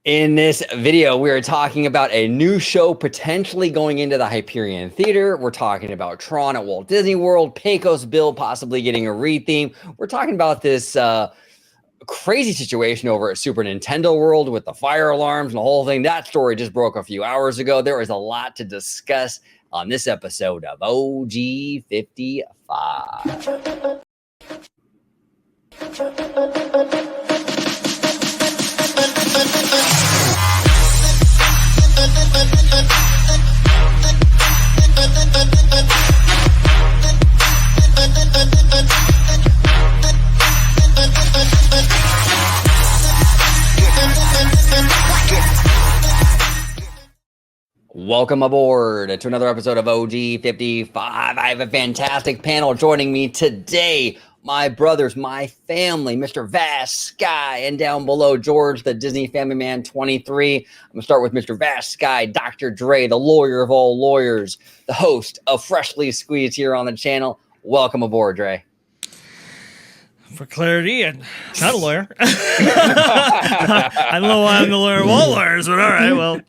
In this video, we are talking about a new show potentially going into the Hyperion Theater. We're talking about Tron at Walt Disney World, Pecos Bill possibly getting a retheme. We're talking about this crazy situation over at Super Nintendo World with the fire alarms and the whole thing. That story just broke a few hours ago. There is a lot to discuss on this episode of OG 55. Welcome aboard to another episode of OG 55. I have a fantastic panel joining me today. My brothers, my family, Mr. Vast Sky, and down below, George, the Disney Family Man 23. I'm going to start with Mr. Vast Sky, Dr. Dre, the lawyer of all lawyers, the host of Freshly Squeezed here on the channel. Welcome aboard, Dre. For clarity, and not a lawyer. I don't know why I'm the lawyer of all lawyers, but all right, well,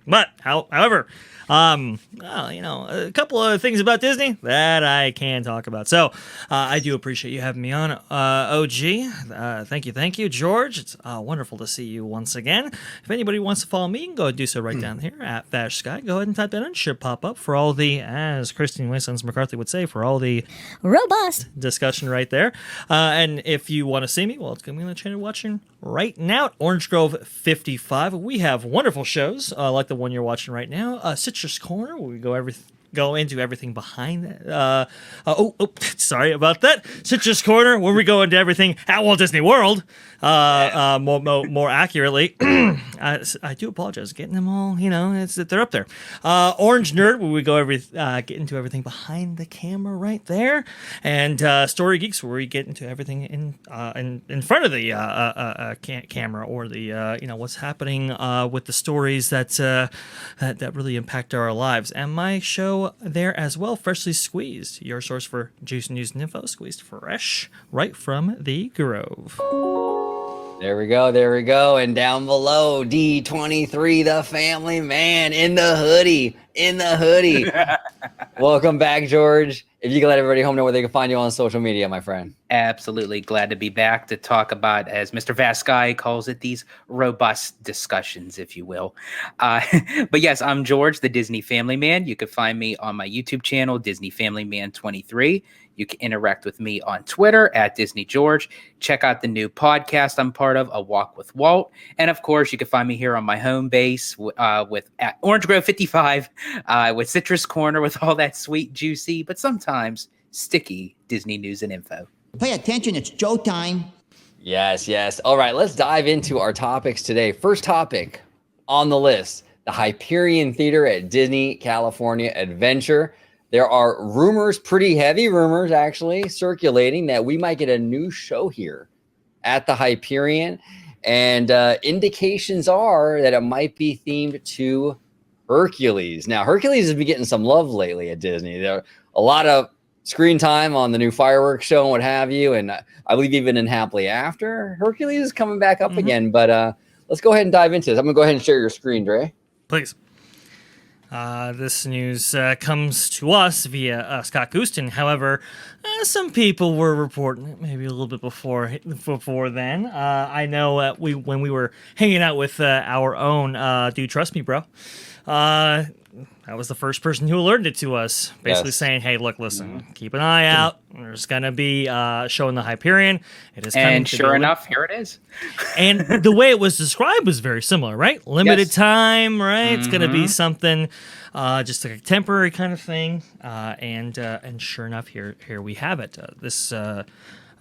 but however, a couple of things about Disney that I can talk about. So I do appreciate you having me on, OG. Thank you, George. It's wonderful to see you once again. If anybody wants to follow me, you can go and do so right down here at Vash Sky. Go ahead and type that in. It should pop up for all the, as Christine Waysons McCarthy would say, for all the robust discussion right there. And if you want to see me, well, it's going to be on the channel watching right now at Orange Grove 55. We have wonderful shows like the one you're watching right now. Citrus Corner, where we go into everything behind that. Sorry about that. Citrus Corner, where we go into everything at Walt Disney World. More accurately, I do apologize getting them all. They're up there. Orange Nerd, where we go get into everything behind the camera right there, and Story Geeks, where we get into everything in front of the camera, or the what's happening with the stories that really impact our lives. And my show there as well, Freshly Squeezed, your source for juice, news, and info, squeezed fresh right from the Grove. There we go. And down below, D23, the family man in the hoodie. Welcome back, George. If you can let everybody home know where they can find you on social media, my friend. Absolutely. Glad to be back to talk about, as Mr. Vaskai calls it, these robust discussions, if you will. But yes, I'm George, the Disney Family Man. You can find me on my YouTube channel, Disney Family Man 23. You can interact with me on Twitter at Disney George. Check out the new podcast I'm part of, A Walk with Walt. And of course, you can find me here on my home base at Orange Grove 55 with Citrus Corner with all that sweet, juicy, but sometimes sticky Disney news and info. Pay attention, it's Joe time. Yes. All right, let's dive into our topics today. First topic on the list, the Hyperion Theater at Disney California Adventure. There are rumors, pretty heavy rumors actually, circulating that we might get a new show here at the Hyperion. And indications are that it might be themed to Hercules. Now, Hercules has been getting some love lately at Disney. There are a lot of screen time on the new fireworks show and what have you. And I believe even in Happily After, Hercules is coming back up again. But let's go ahead and dive into this. I'm going to go ahead and share your screen, Dre. Please. This news comes to us via Scott Gooston. However, some people were reporting it maybe a little bit before then. I know when we were hanging out with our own Dude Trust Me Bro, that was the first person who alerted it to us, basically saying, hey, look, listen, keep an eye out. There's going to be a show in the Hyperion. It is coming. And sure enough, here it is. And the way it was described was very similar, right? Limited time, right? It's going to be something just like a temporary kind of thing. And sure enough, here we have it. This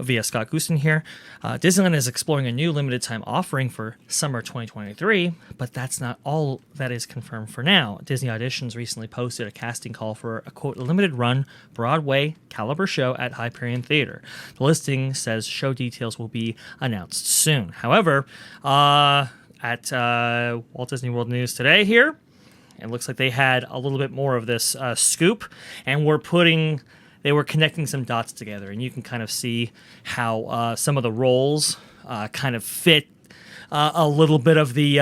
via Scott Gooston here. Disneyland is exploring a new limited time offering for summer 2023, but that's not all that is confirmed for now. Disney Auditions recently posted a casting call for a, quote, limited run Broadway caliber show at Hyperion Theater. The listing says show details will be announced soon. However, at Walt Disney World News today here, it looks like they had a little bit more of this scoop, and they were connecting some dots together, and you can kind of see how some of the roles kind of fit a little bit of the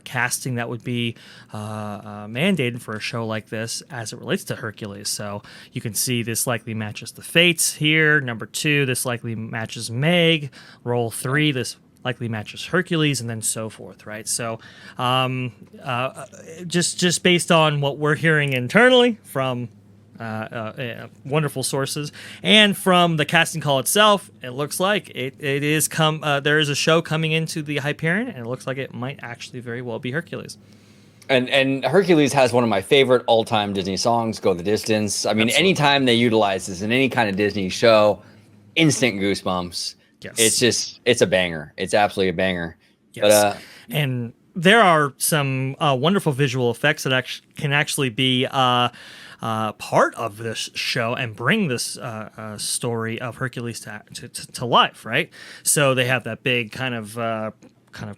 casting that would be mandated for a show like this as it relates to Hercules. So you can see this likely matches the Fates here. Number 2, this likely matches Meg. Role 3, this likely matches Hercules, and then so forth, right? So just based on what we're hearing internally from wonderful sources and from the casting call itself, it looks like there is a show coming into the Hyperion, and it looks like it might actually very well be Hercules. And Hercules has one of my favorite all-time Disney songs, Go the Distance. I mean, Absolutely. anytime they utilize this in any kind of Disney show, instant goosebumps. Yes. It's a banger. It's absolutely a banger. Yes. But and there are some wonderful visual effects that can actually be part of this show and bring this story of Hercules to life, right? So they have that big kind of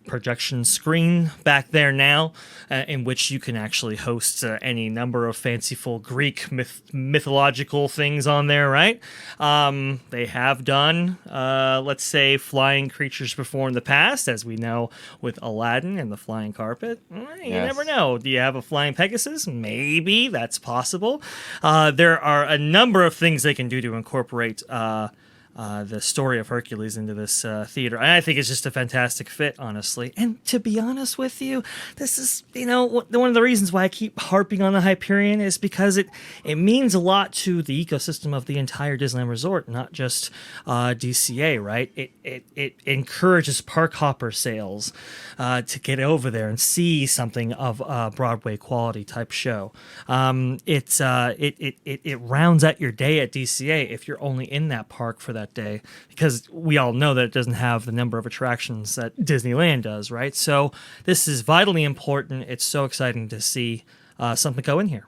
projection screen back there now, in which you can actually host any number of fanciful Greek mythological things on there, right? They have done, let's say, flying creatures before in the past, as we know with Aladdin and the flying carpet. You never know. Do you have a flying Pegasus? Maybe that's possible. There are a number of things they can do to incorporate the story of Hercules into this theater. And I think it's just a fantastic fit, honestly. And to be honest with you, this is, one of the reasons why I keep harping on the Hyperion is because it means a lot to the ecosystem of the entire Disneyland Resort, not just DCA, right? It encourages park hopper sales to get over there and see something of a Broadway quality type show. It rounds out your day at DCA if you're only in that park for that day, because we all know that it doesn't have the number of attractions that Disneyland does, right? So this is vitally important. It's so exciting to see something go in here.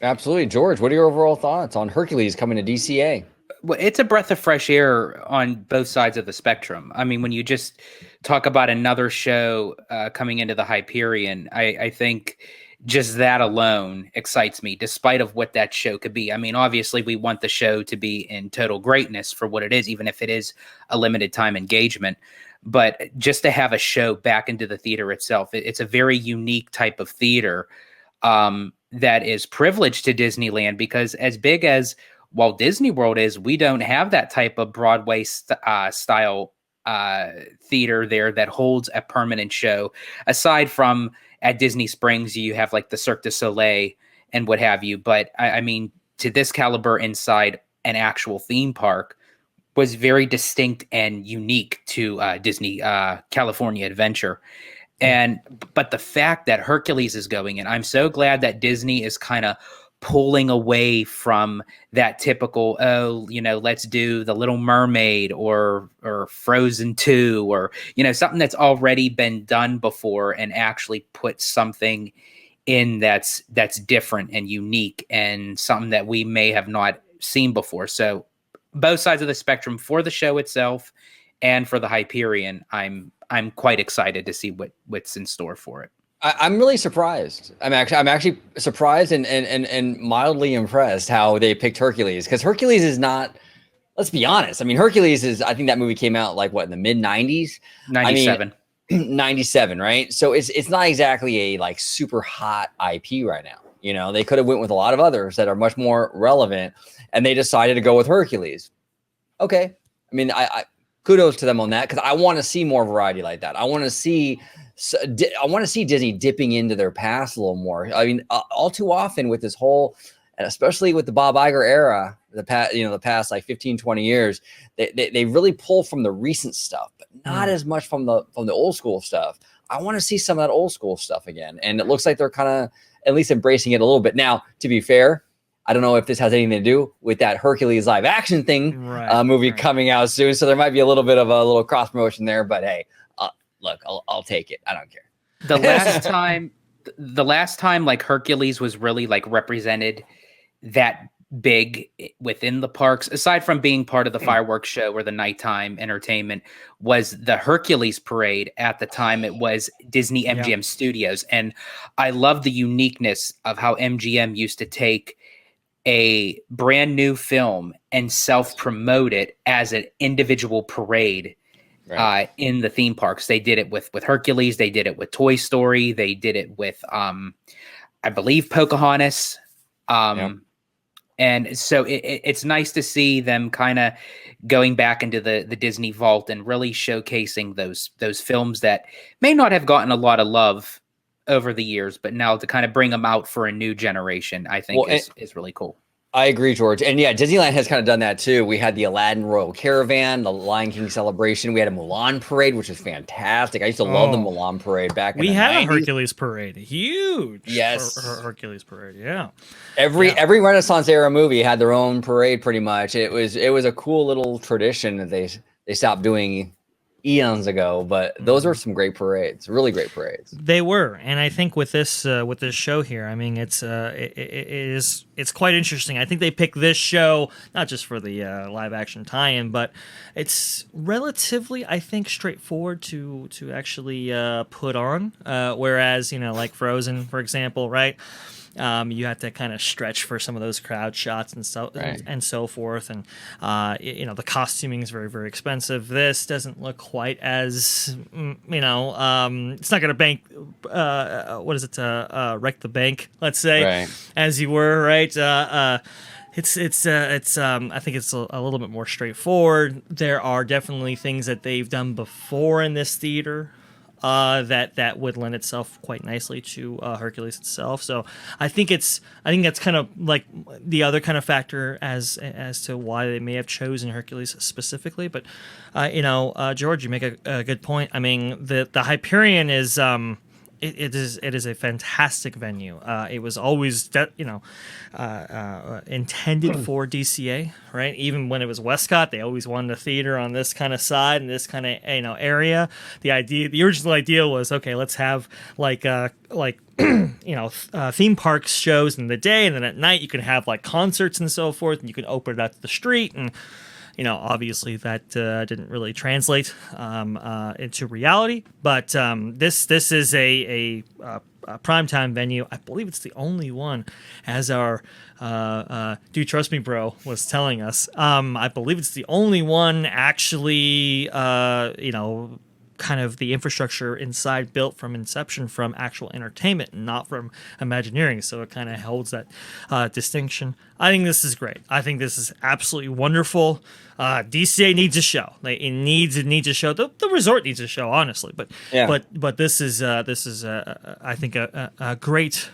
absolutely. George, what are your overall thoughts on Hercules coming to DCA? Well, it's a breath of fresh air on both sides of the spectrum. I mean, when you just talk about another show coming into the Hyperion, I think just that alone excites me, despite of what that show could be. I mean, obviously, we want the show to be in total greatness for what it is, even if it is a limited time engagement. But just to have a show back into the theater itself, it's a very unique type of theater that is privileged to Disneyland, because as big as Walt Disney World is, we don't have that type of Broadway style theater there that holds a permanent show. Aside from at Disney Springs, you have like the Cirque du Soleil and what have you. But I mean, to this caliber inside an actual theme park was very distinct and unique to Disney California Adventure. But the fact that Hercules is going in, I'm so glad that Disney is kind of pulling away from that typical, let's do the Little Mermaid or Frozen 2 or, something that's already been done before, and actually put something in that's different and unique and something that we may have not seen before. So both sides of the spectrum, for the show itself and for the Hyperion, I'm quite excited to see what's in store for it. I'm really surprised. I'm actually surprised and mildly impressed how they picked Hercules, because Hercules is not. Let's be honest. I mean, Hercules is. I think that movie came out like what, in the mid '90s. 97. 97, right? So it's not exactly a like super hot IP right now. They could have went with a lot of others that are much more relevant, and they decided to go with Hercules. Okay, I mean, I kudos to them on that, because I want to see more variety like that. I want to see Disney dipping into their past a little more. I mean, all too often with this whole, and especially with the Bob Iger era, the past like 15, 20 years, they really pull from the recent stuff, but not as much from the old school stuff. I want to see some of that old school stuff again. And it looks like they're kind of at least embracing it a little bit. Now, to be fair, I don't know if this has anything to do with that Hercules live action thing movie coming out soon. So there might be a little bit of a little cross promotion there, but hey, look, I'll take it. I don't care. The last time like Hercules was really like represented that big within the parks, aside from being part of the fireworks show or the nighttime entertainment, was the Hercules parade. At the time, it was Disney MGM Studios. And I love the uniqueness of how MGM used to take a brand new film and self-promote it as an individual parade. Right. in the theme parks. They did it with Hercules. They did it with Toy Story. They did it with, I believe, Pocahontas. Yep. And so it's nice to see them kind of going back into the Disney vault and really showcasing those films that may not have gotten a lot of love over the years, but now to kind of bring them out for a new generation, I think is really cool. I agree, George. And yeah, Disneyland has kind of done that too. We had the Aladdin Royal Caravan, the Lion King celebration. We had a Mulan parade, which was fantastic. I used to love the Mulan parade back in the 90s. We had a Hercules parade. Huge. Yes. Hercules parade. Yeah. Every Renaissance era movie had their own parade pretty much. It was a cool little tradition that they stopped doing eons ago, but those are some great parades, really great parades. They were, and I think with this show here, I mean, it's quite interesting. I think they picked this show not just for the live action tie-in, but it's relatively, I think, straightforward to actually put on. Whereas, like Frozen, for example, right? You have to kind of stretch for some of those crowd shots and so forth, and the costuming is very, very expensive. This doesn't look quite as it's not going to bank wreck the bank, let's say, as you were, right? It's I think it's a little bit more straightforward. There are definitely things that they've done before in this theater that would lend itself quite nicely to Hercules itself. So I think that's kind of like the other kind of factor as to why they may have chosen Hercules specifically. But George, you make a good point. I mean, the Hyperion is it is a fantastic venue. It was always intended for DCA, right? Even when it was Westcott, they always wanted a theater on this kind of side and this kind of area. The original idea was, okay, let's have theme parks shows in the day, and then at night you can have like concerts and so forth, and you can open it out to the street. And obviously that didn't really translate into reality, but this is a primetime venue. I believe it's the only one, as our Do Trust Me Bro was telling us. I believe it's the only one actually, kind of the infrastructure inside built from inception from actual entertainment and not from Imagineering. So it kind of holds that distinction. I think this is great. I think this is absolutely wonderful. DCA needs a show. It needs a show. The resort needs a show, honestly. But this is I think a great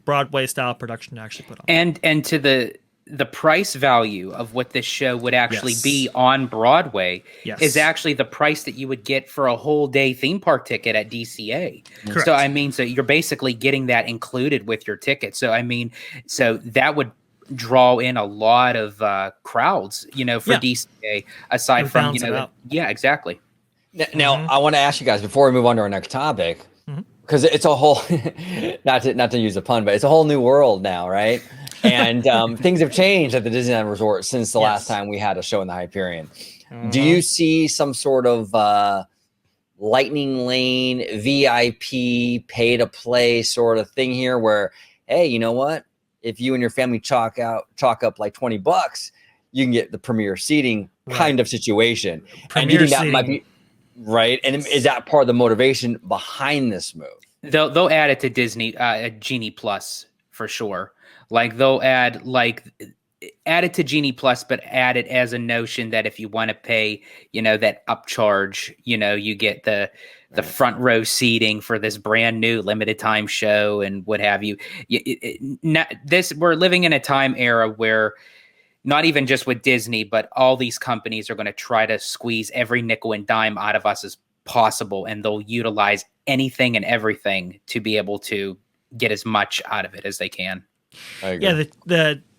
Broadway style production to actually put on. And to the price value of what this show would actually be on Broadway is actually the price that you would get for a whole day theme park ticket at DCA. Correct. So I mean, so you're basically getting that included with your ticket. So I mean, so that would draw in a lot of crowds, for DCA, aside from exactly. Now I want to ask you guys before we move on to our next topic, because it's a whole not to use a pun, but it's a whole new world now, right? And things have changed at the Disneyland Resort since the last time we had a show in the Hyperion. Do you see some sort of lightning lane VIP pay to play sort of thing here where, hey, you know what? If you and your family chalk up like $20, you can get the premier seating kind of situation. Premier and you think that seating. might be right? And is that part of the motivation behind this move? They'll add it to Disney Genie Plus for sure. Like they'll add it to Genie Plus, but add it as a notion that if you want to pay, that upcharge, you get the front row seating for this brand new limited time show and what have you. We're living in a time era where not even just with Disney, but all these companies are going to try to squeeze every nickel and dime out of us as possible, and they'll utilize anything and everything to be able to get as much out of it as they can. Yeah,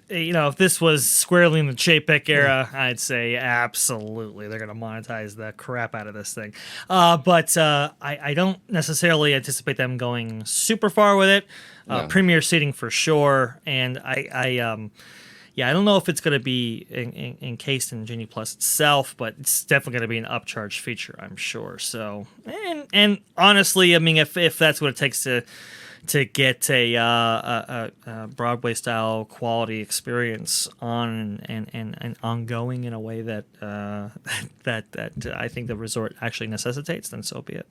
if this was squarely in the Chapek era, I'd say absolutely they're going to monetize the crap out of this thing. But I don't necessarily anticipate them going super far with it. Premier seating for sure, and I don't know if it's going to be encased in Genie Plus itself, but it's definitely going to be an upcharge feature, I'm sure. So, and honestly, I mean, if that's what it takes to to get a Broadway style quality experience on and ongoing in a way that that I think the resort actually necessitates, then so be it.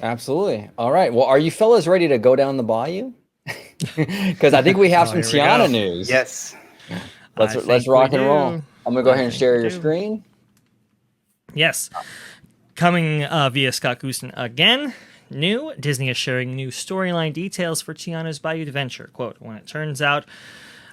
Absolutely. All right. Well, are you fellas ready to go down the bayou? Because I think we have some here we Tiana go. news. Yes. Let's rock and roll. I'm gonna go ahead and share your do. screen. Yes. Coming via Scott Goosen again. New, Disney is sharing new storyline details for Tiana's Bayou Adventure. Quote, when it turns out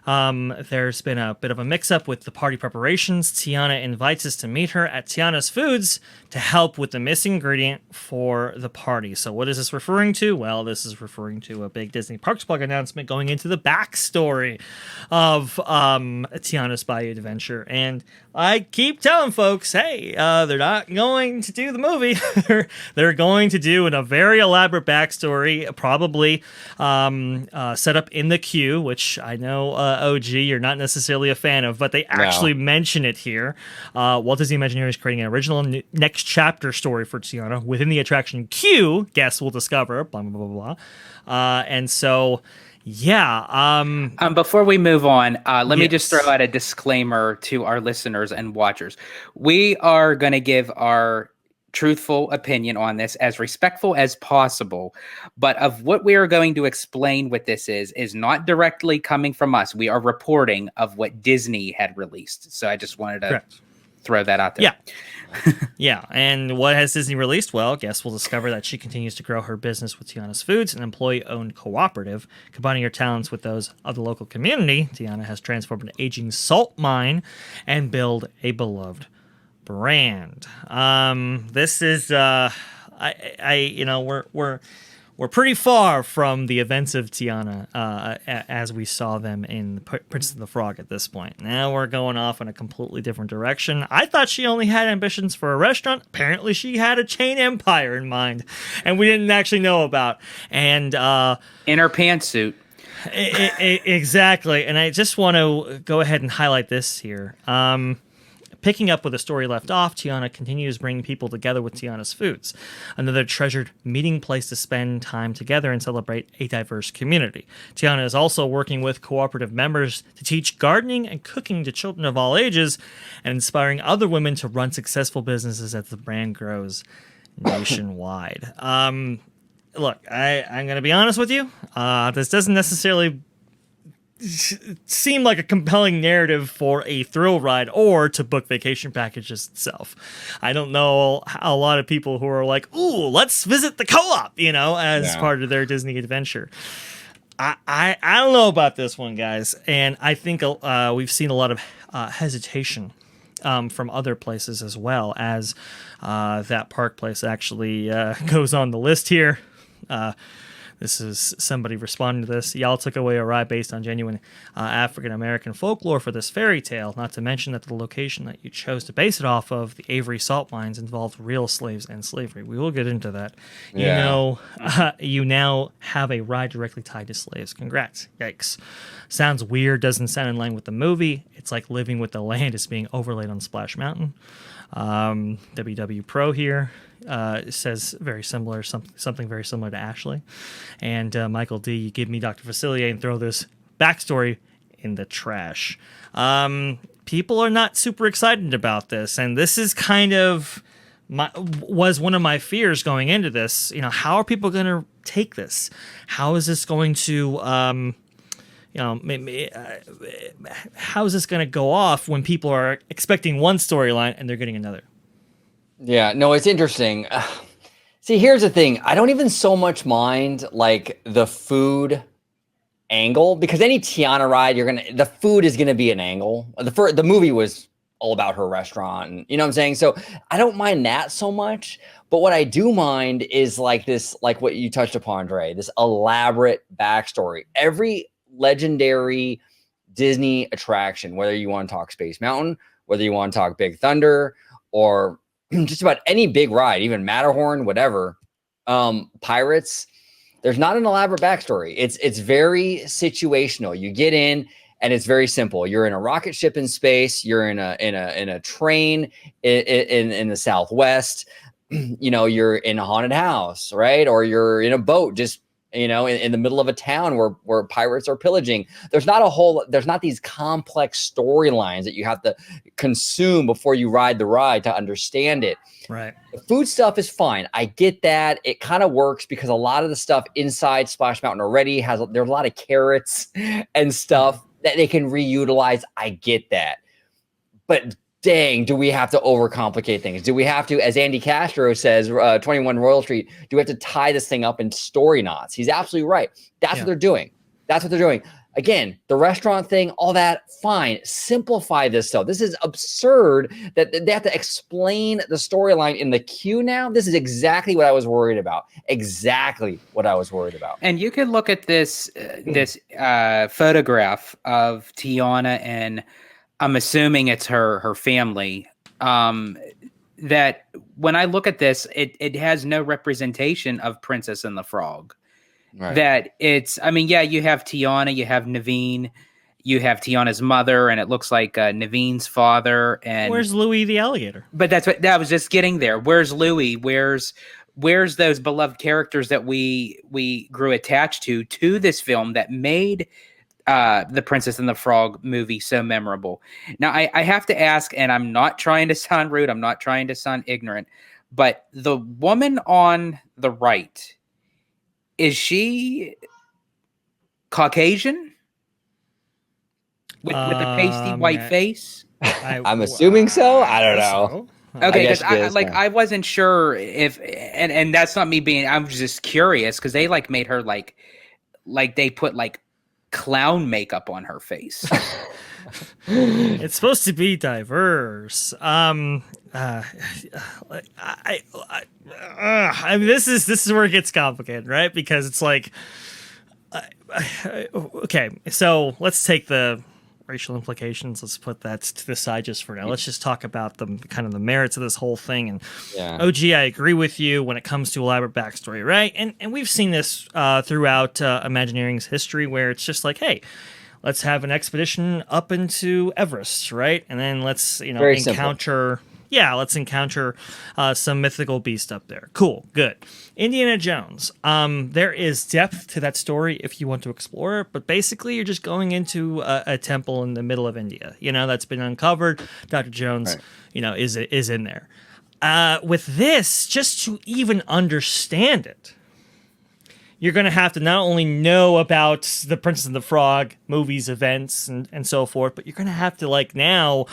there's been a bit of a mix-up with the party preparations, Tiana invites us to meet her at Tiana's Foods to help with the missing ingredient for the party. So what is this referring to? Well, this is referring to a big Disney Parks Plug announcement going into the backstory of Tiana's Bayou Adventure. And I keep telling folks, hey, they're not going to do the movie. They're going to do a very elaborate backstory, probably set up in the queue, which I know, OG, you're not necessarily a fan of, but they actually mention it here. Walt Disney Imagineering is creating an original next chapter story for Tiana within the attraction queue. Guests will discover, blah, blah, blah, blah. And so... yeah. Before we move on, let me just throw out a disclaimer to our listeners and watchers. We are going to give our truthful opinion on this as respectful as possible, but of what we are going to explain what this is not directly coming from us. We are reporting of what Disney had released. So I just wanted to throw that out there. Yeah. Yeah. And what has Disney released? Well, guests will discover that she continues to grow her business with Tiana's Foods, an employee-owned cooperative. Combining her talents with those of the local community, Tiana has transformed an aging salt mine and built a beloved brand. This is we're pretty far from the events of Tiana as we saw them in Princess and the Frog at this point. Now we're going off in a completely different direction. I thought she only had ambitions for a restaurant. Apparently she had a chain empire in mind, and we didn't actually know about. And in her pantsuit. Exactly. And I just want to go ahead and highlight this here. Picking up where the story left off, Tiana continues bringing people together with Tiana's Foods, another treasured meeting place to spend time together and celebrate a diverse community. Tiana is also working with cooperative members to teach gardening and cooking to children of all ages and inspiring other women to run successful businesses as the brand grows nationwide. Look, I'm going to be honest with you. This doesn't necessarily seem like a compelling narrative for a thrill ride or to book vacation packages itself. I don't know a lot of people who are like, ooh, let's visit the co-op, as part of their Disney adventure. I don't know about this one, guys. And I think we've seen a lot of hesitation from other places as well, as that park place actually goes on the list here. This is somebody responding to this. Y'all took away a ride based on genuine African-American folklore for this fairy tale, not to mention that the location that you chose to base it off of, the Avery salt mines, involved real slaves and slavery. We will get into that. Yeah. You now have a ride directly tied to slaves. Congrats. Yikes. Sounds weird, doesn't sound in line with the movie. It's like Living with the Land is being overlaid on Splash Mountain. WW Pro here says very similar, something very similar to Ashley. And Michael D, you give me Dr. Facilier and throw this backstory in the trash. People are not super excited about this, and this is kind of was one of my fears going into this. How are people going to take this? How is this going to how is this going to go off when people are expecting one storyline and they're getting another? Yeah, no, it's interesting. See, here's the thing. I don't even so much mind like the food angle, because any Tiana ride, the food is gonna be an angle. The movie was all about her restaurant, and you know what I'm saying? So I don't mind that so much. But what I do mind is like this, like what you touched upon, Dre, this elaborate backstory. Every legendary Disney attraction, whether you want to talk Space Mountain, whether you want to talk Big Thunder, or just about any big ride, even Matterhorn, whatever, Pirates, there's not an elaborate backstory. It's very situational. You get in and it's very simple. You're in a rocket ship in space. You're in a train in the Southwest. You're in a haunted house, right? Or you're in a boat just in the middle of a town where pirates are pillaging. There's not these complex storylines that you have to consume before you ride the ride to understand it. Right. The food stuff is fine. I get that. It kind of works because a lot of the stuff inside Splash Mountain already there's a lot of carrots and stuff that they can reutilize. I get that. But dang, do we have to overcomplicate things? Do we have to, as Andy Castro says, 21 Royal Street, do we have to tie this thing up in story knots? He's absolutely right. That's what they're doing. That's what they're doing. Again, the restaurant thing, all that, fine. Simplify this stuff. This is absurd that they have to explain the storyline in the queue now. This is exactly what I was worried about. Exactly what I was worried about. And you can look at this photograph of Tiana, and I'm assuming it's her family. That when I look at this, it has no representation of Princess and the Frog. Right. That it's, I mean, yeah, you have Tiana, you have Naveen, you have Tiana's mother, and it looks like Naveen's father. And where's Louis the alligator? But that's what I was just getting there. Where's Louis? Where's those beloved characters that we grew attached to this film that made the Princess and the Frog movie so memorable? Now, I have to ask, and I'm not trying to sound rude, I'm not trying to sound ignorant, but the woman on the right, is she Caucasian with a pasty white face? I'm assuming so. I don't know. So. Okay, because I wasn't sure if, and that's not me being. I'm just curious because they made her like they put clown makeup on her face. It's supposed to be diverse. I mean, this is where it gets complicated, right? Because it's okay, so let's take the racial implications. Let's put that to the side just for now. Let's just talk about the kind of the merits of this whole thing. And OG, I agree with you when it comes to elaborate backstory, right? And we've seen this throughout Imagineering's history, where it's just hey, let's have an expedition up into Everest, right? And then let's encounter. Simple. Yeah, let's encounter some mythical beast up there. Cool, good. Indiana Jones. There is depth to that story if you want to explore it, but basically you're just going into a temple in the middle of India. That's been uncovered. Dr. Jones, is in there. With this, just to even understand it, you're going to have to not only know about the Princess and the Frog movies, events, and so forth, but you're going to have to now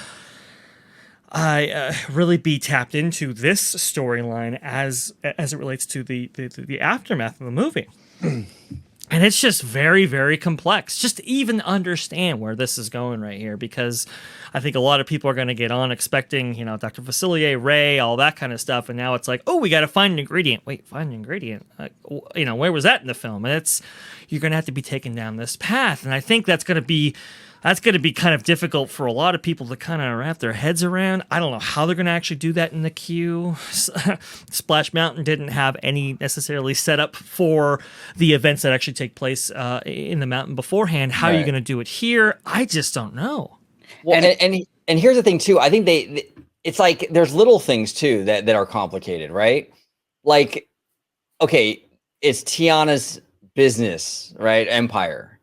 really be tapped into this storyline as it relates to the aftermath of the movie. And it's just very, very complex just to even understand where this is going right here, because I think a lot of people are going to get on expecting, Dr. Facilier, Ray, all that kind of stuff. And now it's oh, we got to find an ingredient. Wait, find an ingredient? Where was that in the film? And you're going to have to be taken down this path. And I think that's going to be kind of difficult for a lot of people to kind of wrap their heads around. I don't know how they're going to actually do that in the queue. Splash Mountain didn't have any necessarily set up for the events that actually take place in the mountain beforehand. How are you going to do it here? I just don't know. Well, and here's the thing too. I think it's there's little things too that are complicated, right? Okay, it's Tiana's business, right? Empire.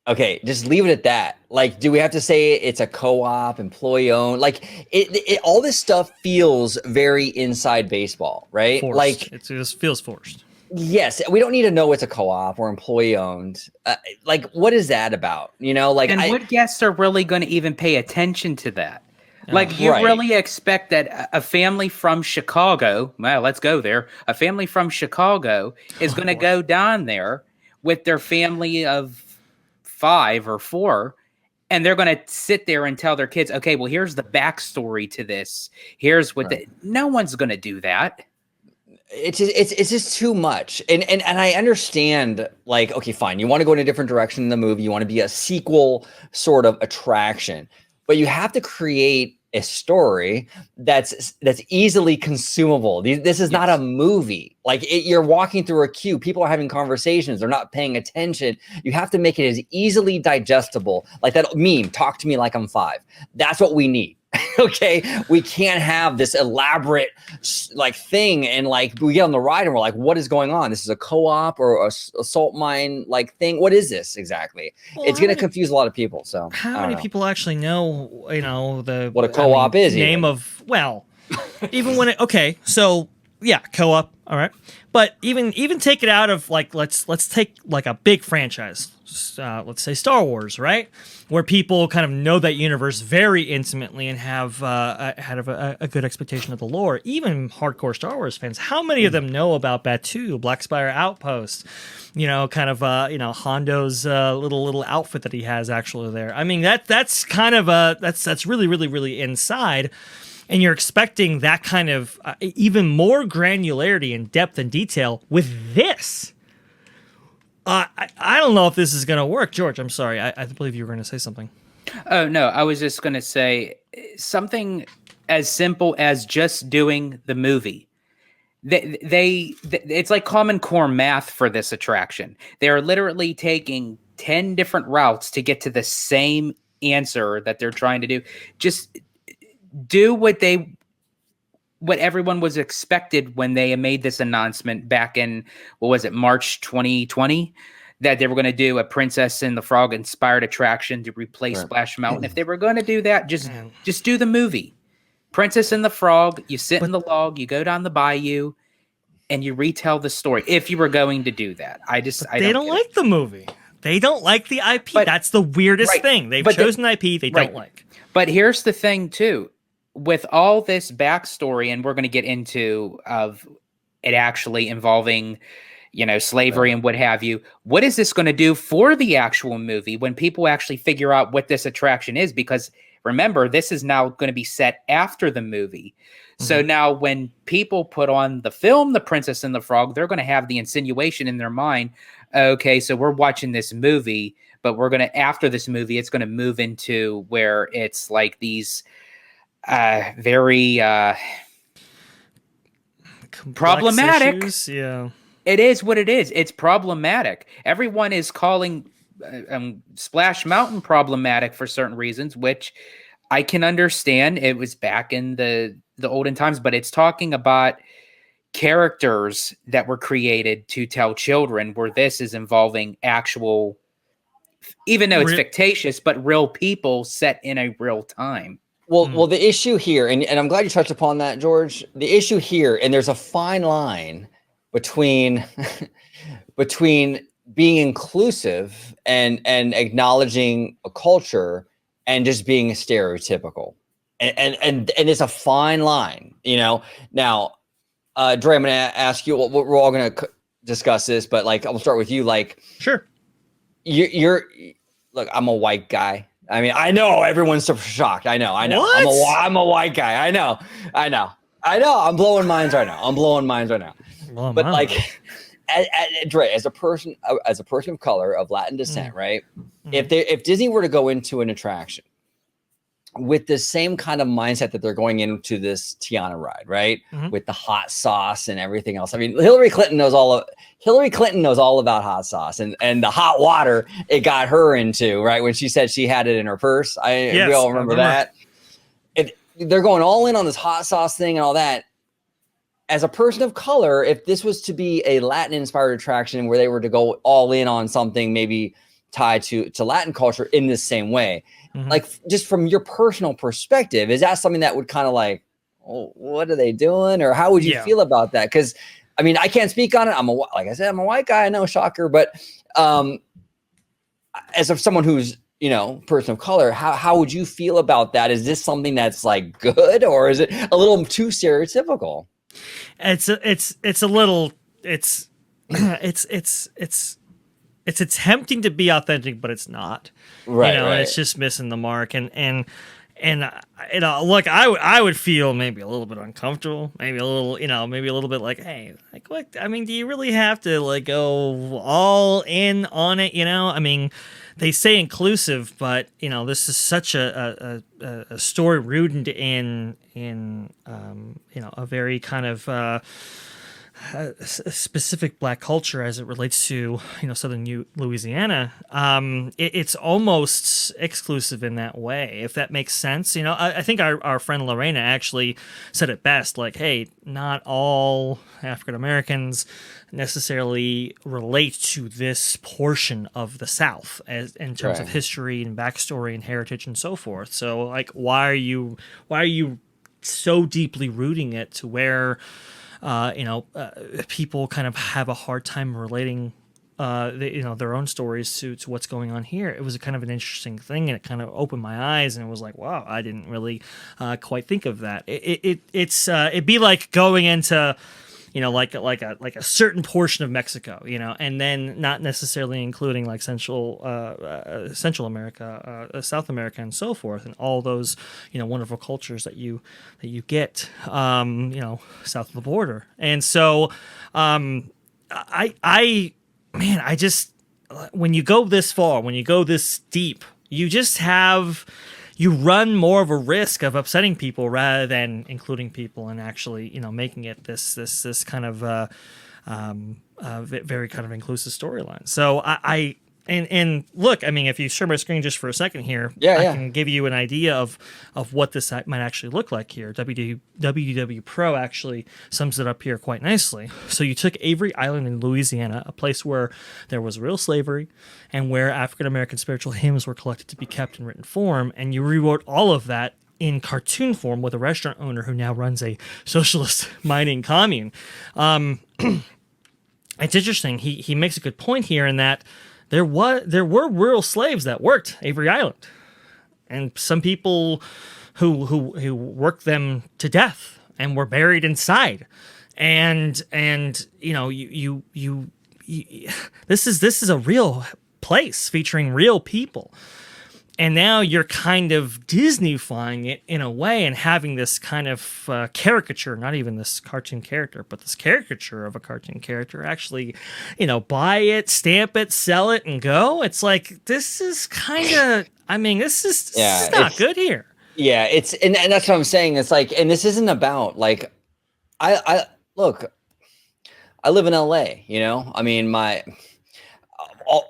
Okay, just leave it at that. Do we have to say it's a co-op, employee-owned? It all this stuff feels very inside baseball, right? Forced. It just feels forced. Yes, we don't need to know it's a co-op or employee-owned. What is that about? And what guests are really going to even pay attention to that? You really expect that a family from Chicago, well, let's go there. A family from Chicago is going to go down there with their family of 5 or 4, and they're going to sit there and tell their kids, okay, well, here's the backstory to this. Here's what no one's going to do that. It's just too much. And I understand, okay, fine. You want to go in a different direction in the movie. You want to be a sequel sort of attraction, but you have to create a story that's easily consumable. This is not a movie. You're walking through a queue. People are having conversations. They're not paying attention. You have to make it as easily digestible. That meme, talk to me like I'm 5. That's what we need. Okay, we can't have this elaborate like thing, and like we get on the ride and we're like, what is going on? This is a co-op or a salt mine like thing. What is this exactly? Well, It's going to confuse a lot of people. So how I many don't know people actually know, the what a co-op is. name Even. of, well, even when okay, so yeah, co-op, all right. But even take it out of like, let's take like a big franchise, let's say Star Wars, right? Where people kind of know that universe very intimately and have had a good expectation of the lore. Even hardcore Star Wars fans, how many of them know about Batuu, Black Spire Outpost? Kind of Hondo's little outfit that he has actually there. I mean, that's kind of that's really really really inside. And you're expecting that kind of even more granularity and depth and detail with this. I don't know if this is going to work. George, I'm sorry. I believe you were going to say something. Oh, no. I was just going to say something as simple as just doing the movie. It's like Common Core math for this attraction. They're literally taking 10 different routes to get to the same answer that they're trying to do. Just do what everyone was expected when they made this announcement back in, what was it, March 2020, that they were going to do a Princess and the Frog inspired attraction to replace Splash Mountain. If they were going to do that, just do the movie. Princess and the Frog, you sit in the log, you go down the bayou, and you retell the story. If you were going to do that, they don't like the movie. They don't like the IP. That's the weirdest thing. They've chosen IP they don't like. But here's the thing too. With all this backstory, and we're going to get into of it actually involving, slavery and what have you, what is this going to do for the actual movie when people actually figure out what this attraction is? Because remember, this is now going to be set after the movie. Mm-hmm. So now when people put on the film, The Princess and the Frog, they're going to have the insinuation in their mind, okay, so we're watching this movie, but we're going to, after this movie, it's going to move into where it's like these very problematic issues. Yeah, it is what it is. It's problematic. Everyone is calling Splash Mountain problematic for certain reasons, which I can understand. It was back in the olden times, but it's talking about characters that were created to tell children, where this is involving actual, even though it's fictitious, but real people set in a real time. Well, the issue here, and I'm glad you touched upon that, George. The issue here, and there's a fine line between being inclusive and acknowledging a culture and just being stereotypical, and it's a fine line, Now, Dre, I'm going to ask you. We're all going to discuss this, but like, I'll start with you. Like, sure, you're look. I'm a white guy. I mean, I know everyone's so shocked. I know. What? I'm a white guy. I know. I'm blowing minds right now. Well, but like, Dre, as a person of color of Latin descent, right? If Disney were to go into an attraction with the same kind of mindset that they're going into this Tiana ride, right? With the hot sauce and everything else. I mean, Hillary Clinton knows all about hot sauce and the hot water it got her into, right? When she said she had it in her purse. We all remember that. They're going all in on this hot sauce thing and all that. As a person of color, if this was to be a Latin inspired attraction where they were to go all in on something maybe tied to Latin culture in this same way, like just from your personal perspective, is that something that would kind of like, oh, what are they doing? Or how would you feel about that? Because I mean, I can't speak on it. Like I said, I'm a white guy. I know, shocker. But as of someone who's, person of color, how would you feel about that? Is this something that's like good, or is it a little too stereotypical? It's attempting to be authentic, but it's not. Right. And it's just missing the mark. And look, I would feel maybe a little bit uncomfortable, maybe a little bit like, hey, like what? I mean, do you really have to like go all in on it? I mean, they say inclusive, but this is such a story rooted in a very kind of specific Black culture as it relates to southern Louisiana, it's almost exclusive in that way, if that makes sense. I think our friend Lorena actually said it best, like, hey, not all African Americans necessarily relate to this portion of the South as in terms of history and backstory and heritage and so forth. So like, why are you so deeply rooting it to where people kind of have a hard time relating their own stories to what's going on here? It was a kind of an interesting thing, and it kind of opened my eyes, and it was like, wow, I didn't really quite think of that. It'd be like going into like a certain portion of Mexico, and then not necessarily including like Central America, South America, and so forth, and all those wonderful cultures that you get south of the border. And so I just, when you go this far, when you go this deep, you run more of a risk of upsetting people rather than including people and actually, making it this kind of very kind of inclusive storyline. So and look, I mean, if you share my screen just for a second here, I can give you an idea of what this might actually look like here. WDW Pro actually sums it up here quite nicely. So you took Avery Island in Louisiana, a place where there was real slavery and where African-American spiritual hymns were collected to be kept in written form, and you rewrote all of that in cartoon form with a restaurant owner who now runs a socialist mining commune. It's interesting. He makes a good point here in that there were real slaves that worked Avery Island, and some people who worked them to death and were buried inside. And this is a real place featuring real people. And now you're kind of Disney-fying it in a way and having this kind of caricature, not even this cartoon character, but this caricature of a cartoon character actually, buy it, stamp it, sell it, and go. It's like, this is kind of, this is not good here. Yeah, and that's what I'm saying. It's like, and this isn't about like, I live in LA, I mean,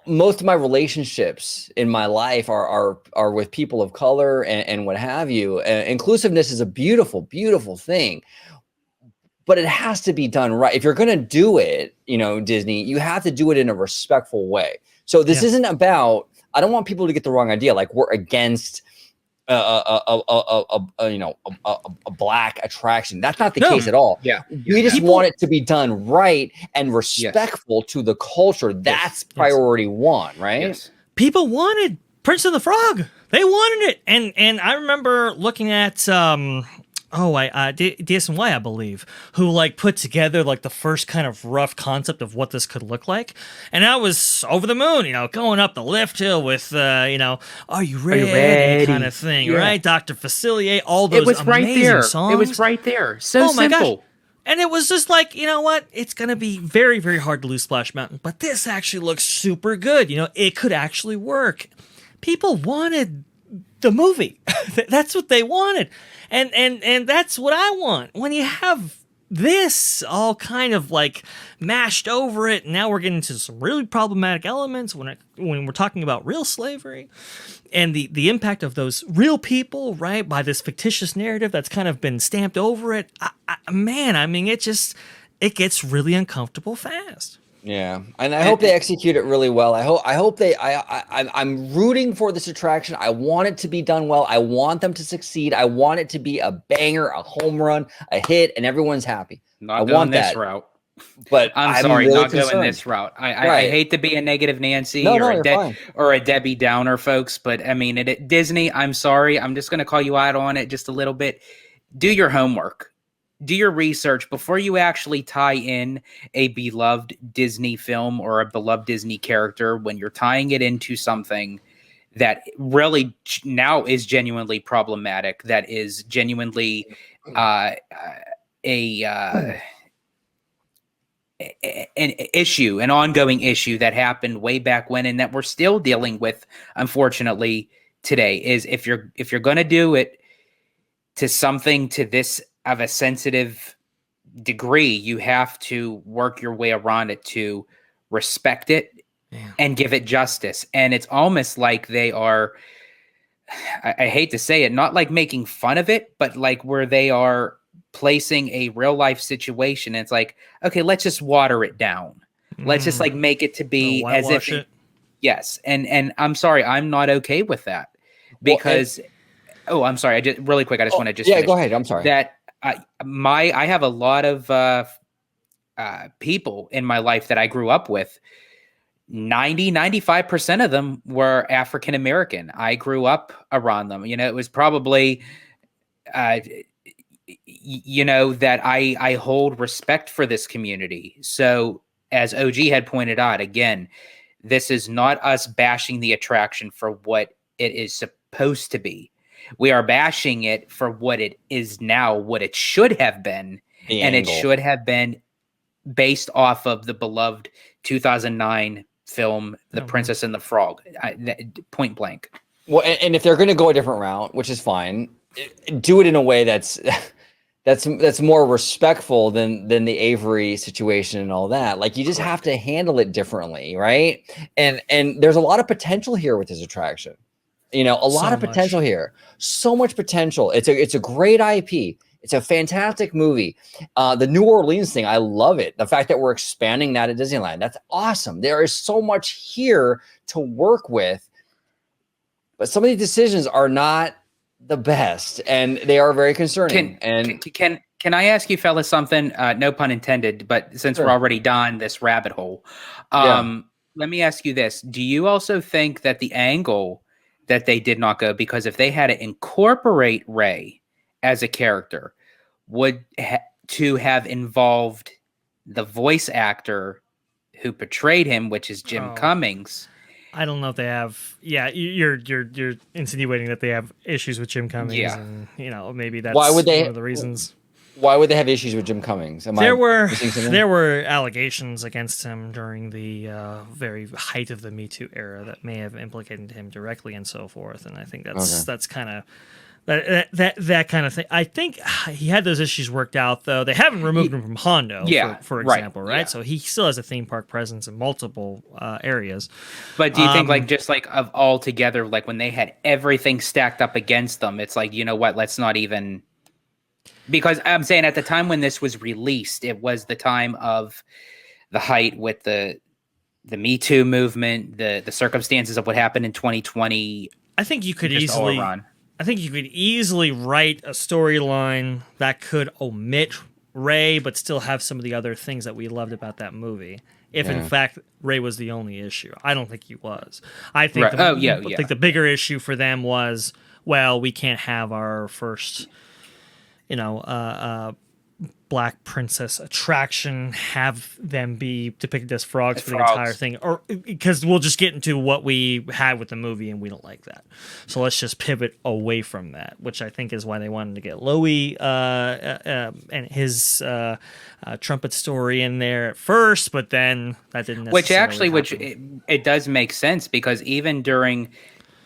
most of my relationships in my life are with people of color and what have you. Inclusiveness is a beautiful, beautiful thing, but it has to be done right. If you're going to do it, Disney, you have to do it in a respectful way. So this isn't about, I don't want people to get the wrong idea. Like we're against a black attraction. That's not the case at all. Yeah. We just want it to be done right and respectful to the culture. That's priority one, right? Yes. People wanted Prince of the Frog. They wanted it. And I remember looking at DSNY, I believe, who like put together like the first kind of rough concept of what this could look like, and I was over the moon, going up the lift hill with are you ready kind of thing, right? Dr. Facilier, all those amazing songs. It was right there. So simple. My gosh. And it was just like, what? It's going to be very, very hard to lose Splash Mountain, but this actually looks super good. It could actually work. People wanted the movie. That's what they wanted. And that's what I want. When you have this all kind of like mashed over it, now we're getting into some really problematic elements when we're talking about real slavery and the impact of those real people, right, by this fictitious narrative that's kind of been stamped over it. It gets really uncomfortable fast. Yeah, and I hope they execute it really well. I'm rooting for this attraction. I want it to be done well. I want them to succeed. I want it to be a banger, a home run, a hit, and everyone's happy. I want this route. But I'm sorry, really not going this route. I hate to be a negative Nancy or a Debbie Downer, folks, but I mean, Disney, I'm sorry. I'm just going to call you out on it just a little bit. Do your homework. Do your research before you actually tie in a beloved Disney film or a beloved Disney character. When you're tying it into something that really now is genuinely problematic, that is genuinely an issue, an ongoing issue that happened way back when, and that we're still dealing with, unfortunately, today. Is if you're going to do it to something to this of a sensitive degree, you have to work your way around it to respect it and give it justice. And it's almost like they are, I hate to say it, not like making fun of it, but like where they are placing a real life situation. And it's like, okay, let's just water it down. Let's just like make it to be as if yes. And I'm sorry, I'm not okay with that because I'm sorry. I just really quick. I just want to just go ahead. I'm sorry that I have a lot of people in my life that I grew up with. 95% of them were African American. I grew up around them. You know, it was probably, you know, that I hold respect for this community. So as OG had pointed out, again, this is not us bashing the attraction for what it is supposed to be. We are bashing it for what it is now, what it should have been. It should have been based off of the beloved 2009 film, The Princess and the Frog, point blank. Well, and if they're going to go a different route, which is fine, do it in a way that's more respectful than the Avery situation and all that. Like, you just have to handle it differently, right? And there's a lot of potential here with this attraction. You know, a lot of potential here. So much potential. It's a great IP. It's a fantastic movie. The New Orleans thing, I love it. The fact that we're expanding that at Disneyland, that's awesome. There is so much here to work with, but some of these decisions are not the best, and they are very concerning. Can I ask you fellas something? No pun intended, but since we're already down this rabbit hole, let me ask you this. Do you also think that the angle that they did not go, because if they had to incorporate Ray as a character, would to have involved the voice actor who portrayed him, which is Jim Cummings? I don't know if they have. Yeah, you're insinuating that they have issues with Jim Cummings. Yeah, and you know, maybe that's one of the reasons. Why would they have issues with Jim Cummings? There were allegations against him during the very height of the Me Too era that may have implicated him directly and so forth. And I think that's kind of that kind of thing. I think he had those issues worked out, though. They haven't removed him from Hondo, for example, right? Yeah. So he still has a theme park presence in multiple areas. But do you think, like, just like of all together, like when they had everything stacked up against them, it's like, you know what? Let's not even. Because I'm saying at the time when this was released, it was the time of the height with the Me Too movement, the circumstances of what happened in 2020. I think you could easily write a storyline that could omit Ray, but still have some of the other things that we loved about that movie. If in fact Ray was the only issue, I don't think he was. I think think the bigger issue for them was, well, we can't have our first, Black princess attraction, have them be depicted as frogs for the entire thing, or because we'll just get into what we had with the movie and we don't like that, so let's just pivot away from that, which I think is why they wanted to get Loey and his trumpet story in there at first, but then that didn't necessarily happen. It does make sense, because even during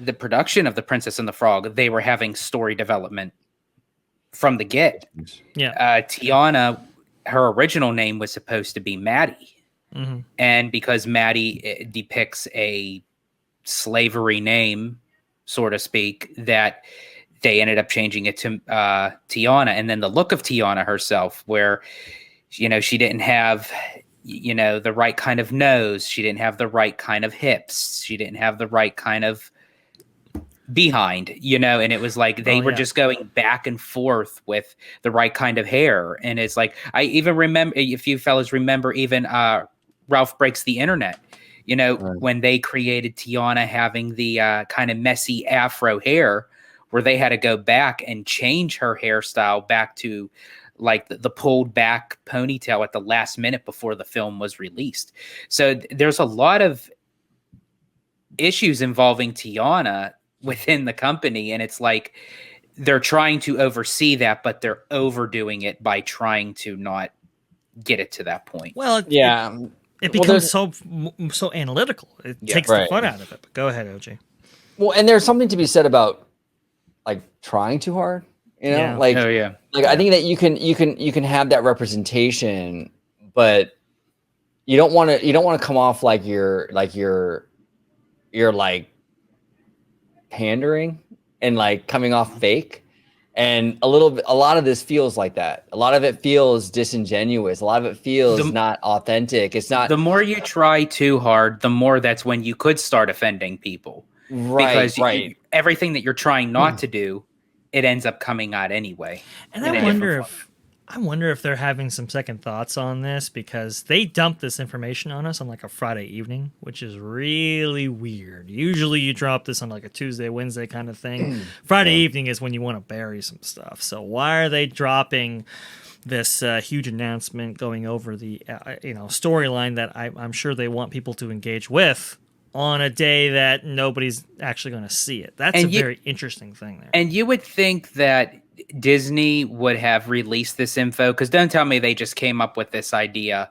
the production of The Princess and the Frog, they were having story development from the get. Tiana, her original name was supposed to be Maddie. Mm-hmm. And because Maddie depicts a slavery name, so to speak, that they ended up changing it to Tiana. And then the look of Tiana herself, where, she didn't have, the right kind of nose. She didn't have the right kind of hips. She didn't have the right kind of behind, and it was like they were just going back and forth with the right kind of hair. And it's like, I even remember, if you fellas remember, even Ralph Breaks the Internet, when they created Tiana having the kind of messy afro hair, where they had to go back and change her hairstyle back to like the pulled back ponytail at the last minute before the film was released. So there's a lot of issues involving Tiana within the company, and it's like they're trying to oversee that, but they're overdoing it by trying to not get it to that point. Well, it becomes so analytical. It takes the fun out of it. But go ahead, OG. Well, and there's something to be said about like trying too hard. You know, Yeah. like, Oh yeah. I think that you can have that representation, but you don't want to come off like you're like pandering and like coming off fake. And a lot of this feels like that. A lot of it feels disingenuous. A lot of it feels The- not authentic. It's not The more you try too hard, the more that's when you could start offending people. right. Because Right. everything that you're trying not to do, it ends up coming out anyway. And in a I different wonder form. I wonder if they're having some second thoughts on this because they dumped this information on us on like a Friday evening, which is really weird. Usually you drop this on like a Tuesday, Wednesday kind of thing. Friday evening is when you want to bury some stuff. So why are they dropping this huge announcement going over the storyline that I'm sure they want people to engage with on a day that nobody's actually going to see it? That's And a very interesting thing there. And you would think that Disney would have released this info, because don't tell me they just came up with this idea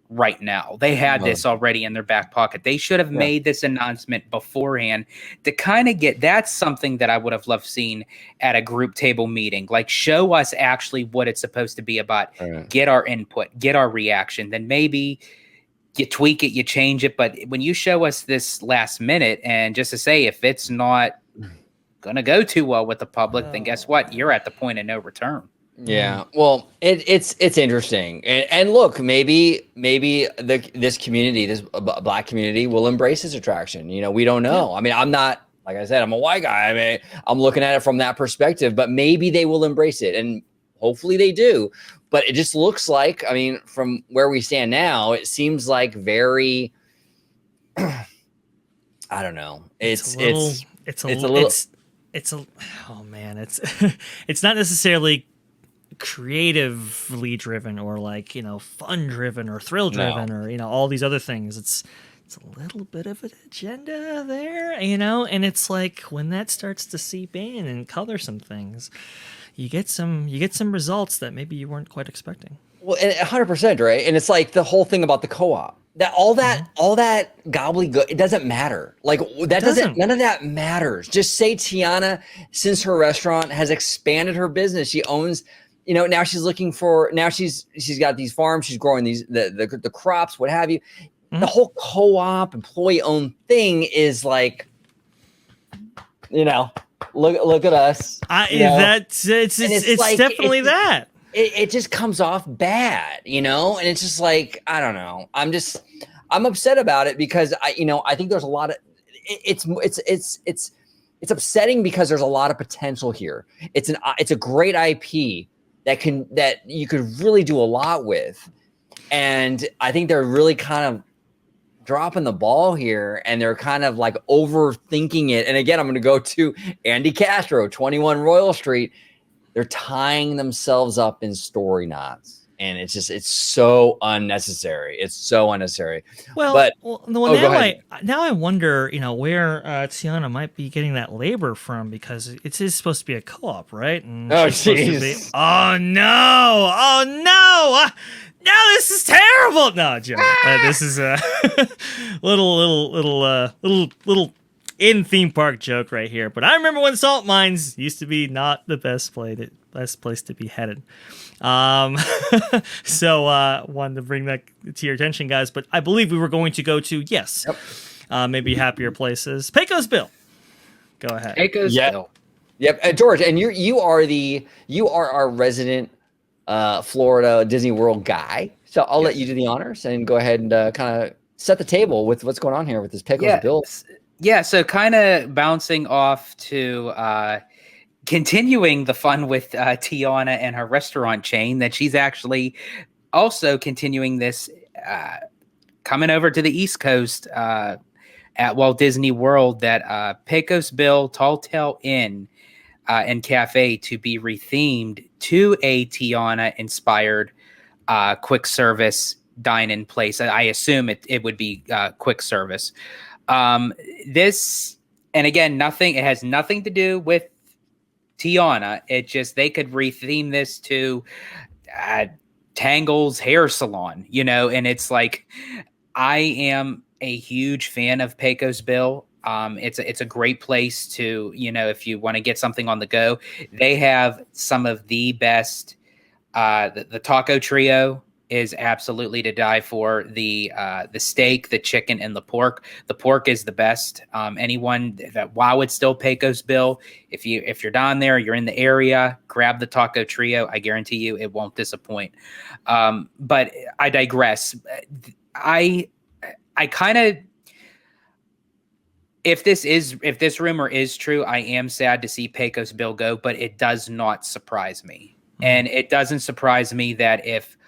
right now. They had this already in their back pocket. They should have made this announcement beforehand to kind of that's something that I would have loved seeing at a group table meeting. Like, show us actually what it's supposed to be about. Right. Get our input, get our reaction. Then maybe you tweak it, you change it. But when you show us this last minute, and just to say, if it's not gonna go too well with the public, then guess what? You're at the point of no return. Yeah. Well, it's interesting, and look, maybe this community, this Black community, will embrace this attraction. You know, we don't know. I mean, I'm not, like I said, I'm a white guy. I mean, I'm looking at it from that perspective, but maybe they will embrace it, and hopefully they do. But it just looks like, I mean, from where we stand now, it seems like very, I don't know. It's not necessarily creatively driven or like, fun driven or thrill driven or, all these other things. It's a little bit of an agenda there, and it's like when that starts to seep in and color some things, you get some results that maybe you weren't quite expecting. Well, 100%, right? And it's like the whole thing about the co-op. That all that gobbledygook, it doesn't matter. Like that doesn't. None of that matters. Just say Tiana, since her restaurant has expanded her business, she owns. Now she's looking for. Now she's got these farms. She's growing these the crops, what have you. The whole co-op employee-owned thing is like, look at us. It's like, definitely that. It just comes off bad, and it's just like, I don't know. I'm upset about it because I think there's a lot of it's upsetting because there's a lot of potential here. It's a great IP that you could really do a lot with, and I think they're really kind of dropping the ball here, and they're kind of like overthinking it. And again, I'm going to go to Andy Castro, 21 Royal Street. They're tying themselves up in story knots, and it's so unnecessary. It's so unnecessary. Now I wonder, where Tiana might be getting that labor from, because it is supposed to be a co-op, right? And jeez. Oh no! No, this is terrible. No, Joe, this is a little in theme park joke right here. But I remember when salt mines used to be not the best place to be headed. So wanted to bring that to your attention, guys. But I believe we were going to go to maybe happier places. Pecos Bill, go ahead. Pecos Bill. Yep, George, and you are our resident Florida Disney World guy. So I'll let you do the honors and go ahead and kind of set the table with what's going on here with this Pecos Bill. Yeah, so kind of bouncing off to continuing the fun with Tiana and her restaurant chain, that she's actually also continuing this, coming over to the East Coast at Walt Disney World, that Pecos Bill Tall Tale Inn and Cafe to be rethemed to a Tiana-inspired quick service dine-in place. I assume it would be quick service. This, and again, it has nothing to do with Tiana. It just, they could retheme this to Tangle's hair salon, and it's like, I am a huge fan of Pecos Bill. It's a great place to, if you want to get something on the go. They have some of the best. The taco trio is absolutely to die for. The steak, the chicken, and the pork. The pork is the best. Anyone that while it's still Pecos Bill, if you're down there, you're in the area, grab the taco trio. I guarantee you, it won't disappoint. But I digress. I kind of. If this rumor is true, I am sad to see Pecos Bill go, but it does not surprise me. And it doesn't surprise me that if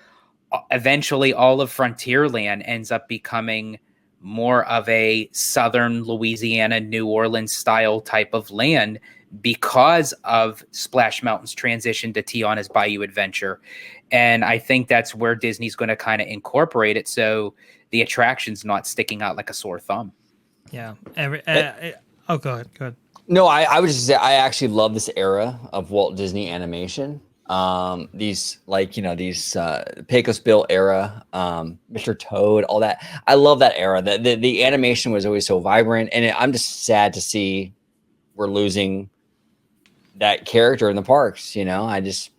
eventually all of Frontierland ends up becoming more of a Southern Louisiana, New Orleans style type of land because of Splash Mountain's transition to Tiana's Bayou Adventure. And I think that's where Disney's going to kind of incorporate it so the attraction's not sticking out like a sore thumb. Yeah. Go ahead. No, I would just say I actually love this era of Walt Disney animation. These Pecos Bill era, Mr. Toad, all that. I love that era. The animation was always so vibrant, and I'm just sad to see we're losing that character in the parks. I just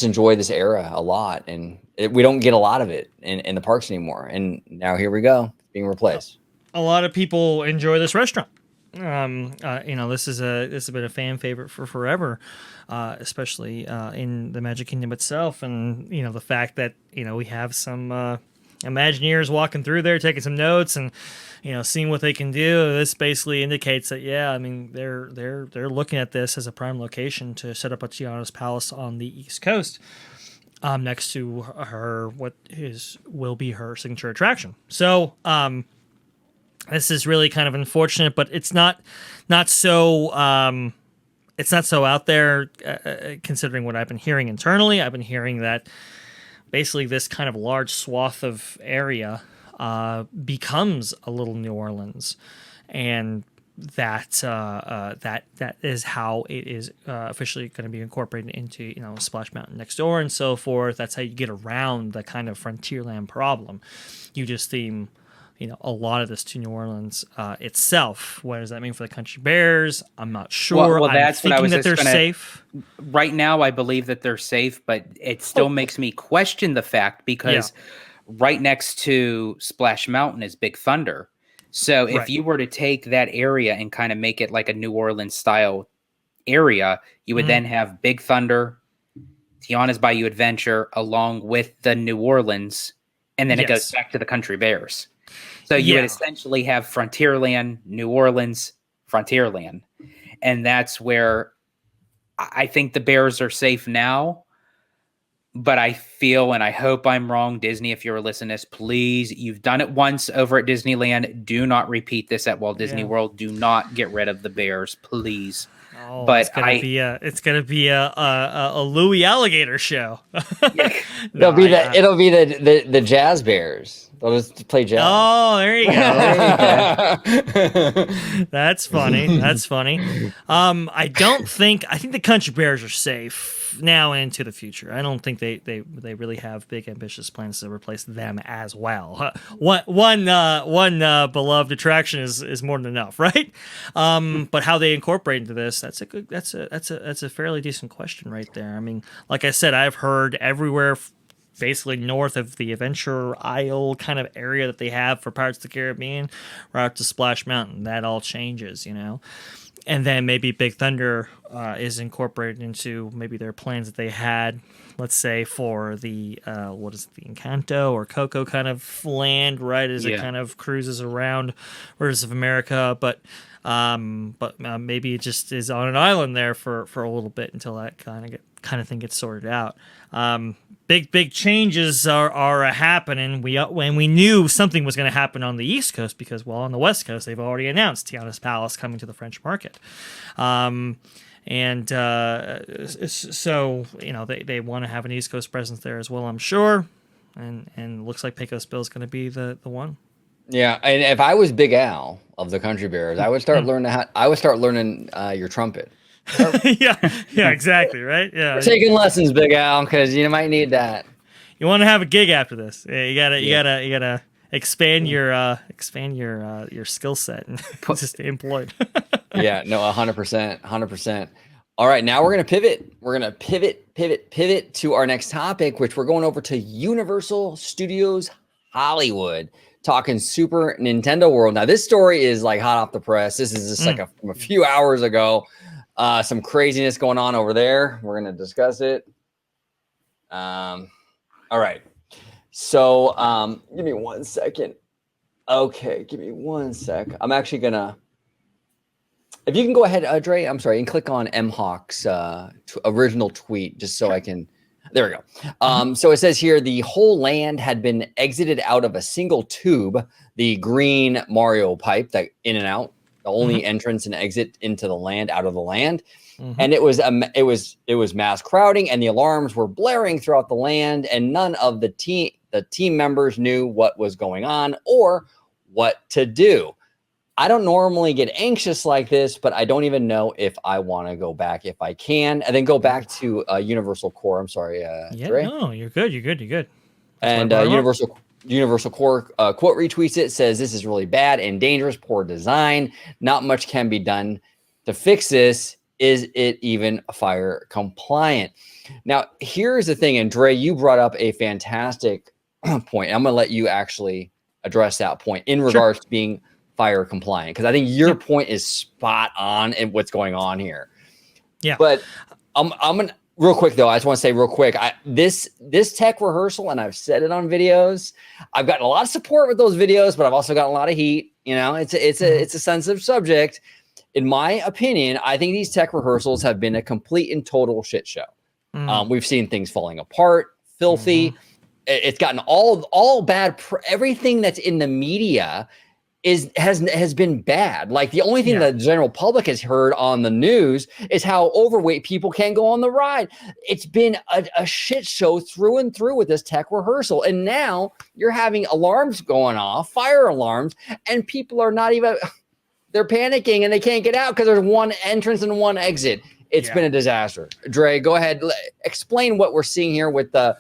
enjoy this era a lot, and we don't get a lot of it in the parks anymore. And now here we go, being replaced. A lot of people enjoy this restaurant. This has been a fan favorite for forever, especially in the Magic Kingdom itself, and the fact that we have some Imagineers walking through there, taking some notes, and seeing what they can do. This basically indicates that they're looking at this as a prime location to set up a Tiana's Palace on the East Coast, next to will be her signature attraction. So. This is really kind of unfortunate, but it's not so out there considering what I've been hearing internally. I've been hearing that basically this kind of large swath of area becomes a little New Orleans, and that is how it is officially going to be incorporated into Splash Mountain next door and so forth. That's how you get around the kind of Frontierland problem. You just theme a lot of this to New Orleans itself. What does that mean for the Country Bears? I'm not sure. Well, that's what I was that they're safe. Right now, I believe that they're safe, but it still makes me question the fact because right next to Splash Mountain is Big Thunder. So if you were to take that area and kind of make it like a New Orleans style area, you would then have Big Thunder, Tiana's Bayou Adventure, along with the New Orleans, and then it goes back to the Country Bears. So you would essentially have Frontierland, New Orleans, Frontierland. And that's where I think the Bears are safe now. But I feel, and I hope I'm wrong, Disney, if you're listening to this, please, you've done it once over at Disneyland. Do not repeat this at Walt Disney World. Do not get rid of the Bears, please. Oh, but it's gonna be a Louis Alligator show. It'll be the Jazz Bears. They'll just play jazz. Oh, there you go. That's funny. I think the Country Bears are safe now and into the future. I don't think they really have big ambitious plans to replace them as well. One beloved attraction is more than enough, right? But how they incorporate into this, that's a fairly decent question right there. I mean, like I said, I've heard everywhere basically north of the Adventure Isle kind of area that they have for Pirates of the Caribbean, right up to Splash Mountain. That all changes, And then maybe Big Thunder is incorporated into maybe their plans that they had, let's say, for the, the Encanto or Coco kind of land, right, as it kind of cruises around Rivers of America. But maybe it just is on an island there for a little bit until that kind of thing gets sorted out. Big changes are happening. When we knew something was going to happen on the East Coast because, on the West Coast they've already announced Tiana's Palace coming to the French market, so they want to have an East Coast presence there as well, I'm sure, and looks like Pecos Bill is going to be the one. Yeah, and if I was Big Al of the Country Bears, I would start learning your trumpet. yeah, exactly, right? Yeah, we're taking lessons, Big Al, because you might need that. You want to have a gig after this. You gotta expand your skill set and just stay employed. Yeah, no, 100%. All right, now we're gonna pivot. We're gonna pivot to our next topic, which we're going over to Universal Studios Hollywood, talking Super Nintendo World. Now, this story is like hot off the press. This is just like from a few hours ago. Some craziness going on over there. We're gonna discuss it. All right. So give me 1 second. Okay, give me 1 sec. I'm actually gonna. If you can go ahead, Dre, I'm sorry, and click on MHawk's original tweet just so I can. There we go. So it says here the whole land had been exited out of a single tube, the green Mario pipe that in and out, the only entrance and exit into the land, out of the land. And it was mass crowding, and the alarms were blaring throughout the land, and none of the team members knew what was going on or what to do. I don't normally get anxious like this, but I don't even know if I want to go back, if I can, and then go back to Universal Core. I'm sorry, Dre. No, you're good. That's and Universal Core quote retweets it, says this is really bad and dangerous, poor design. Not much can be done to fix this. Is it even fire compliant? Now, here's the thing, and Dre, you brought up a fantastic point. I'm going to let you actually address that point in regards to being fire compliant, because I think your point is spot on in what's going on here. Yeah. But I'm gonna real quick though. I just want to say real quick, this tech rehearsal, and I've said it on videos. I've gotten a lot of support with those videos, but I've also gotten a lot of heat. You know, it's a sensitive subject. In my opinion, I think these tech rehearsals have been a complete and total shit show. We've seen things falling apart, filthy. It's gotten all bad. Everything that's in the media has been bad. Like the only thing that the general public has heard on the news is how overweight people can't go on the ride. It's been a shit show through and through with this tech rehearsal. And now you're having alarms going off, fire alarms, and people are not even, they're panicking and they can't get out because there's one entrance and one exit. It's been a disaster. Dre, go ahead. Explain what we're seeing here with the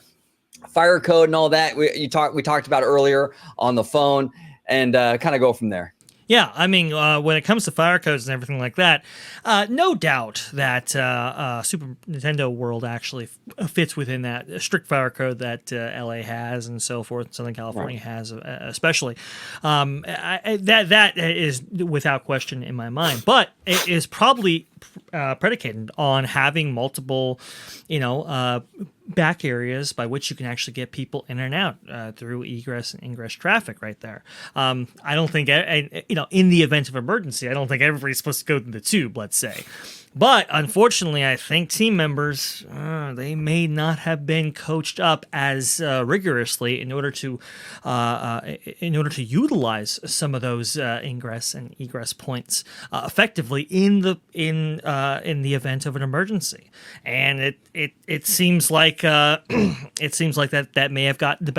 fire code and all that. We talked about earlier on the phone. And kind of go from there. Yeah, I mean, when it comes to fire codes and everything like that, no doubt that Super Nintendo World actually fits within that strict fire code that LA has and so forth. Southern California has, especially. That is without question in my mind. But it is probably predicated on having multiple, back areas by which you can actually get people in and out through egress and ingress traffic right there. I don't think, in the event of emergency, I don't think everybody's supposed to go to the tube, let's say. But unfortunately, I think team members, they may not have been coached up as rigorously in order to utilize some of those ingress and egress points effectively in the event of an emergency. And it seems like that may have got the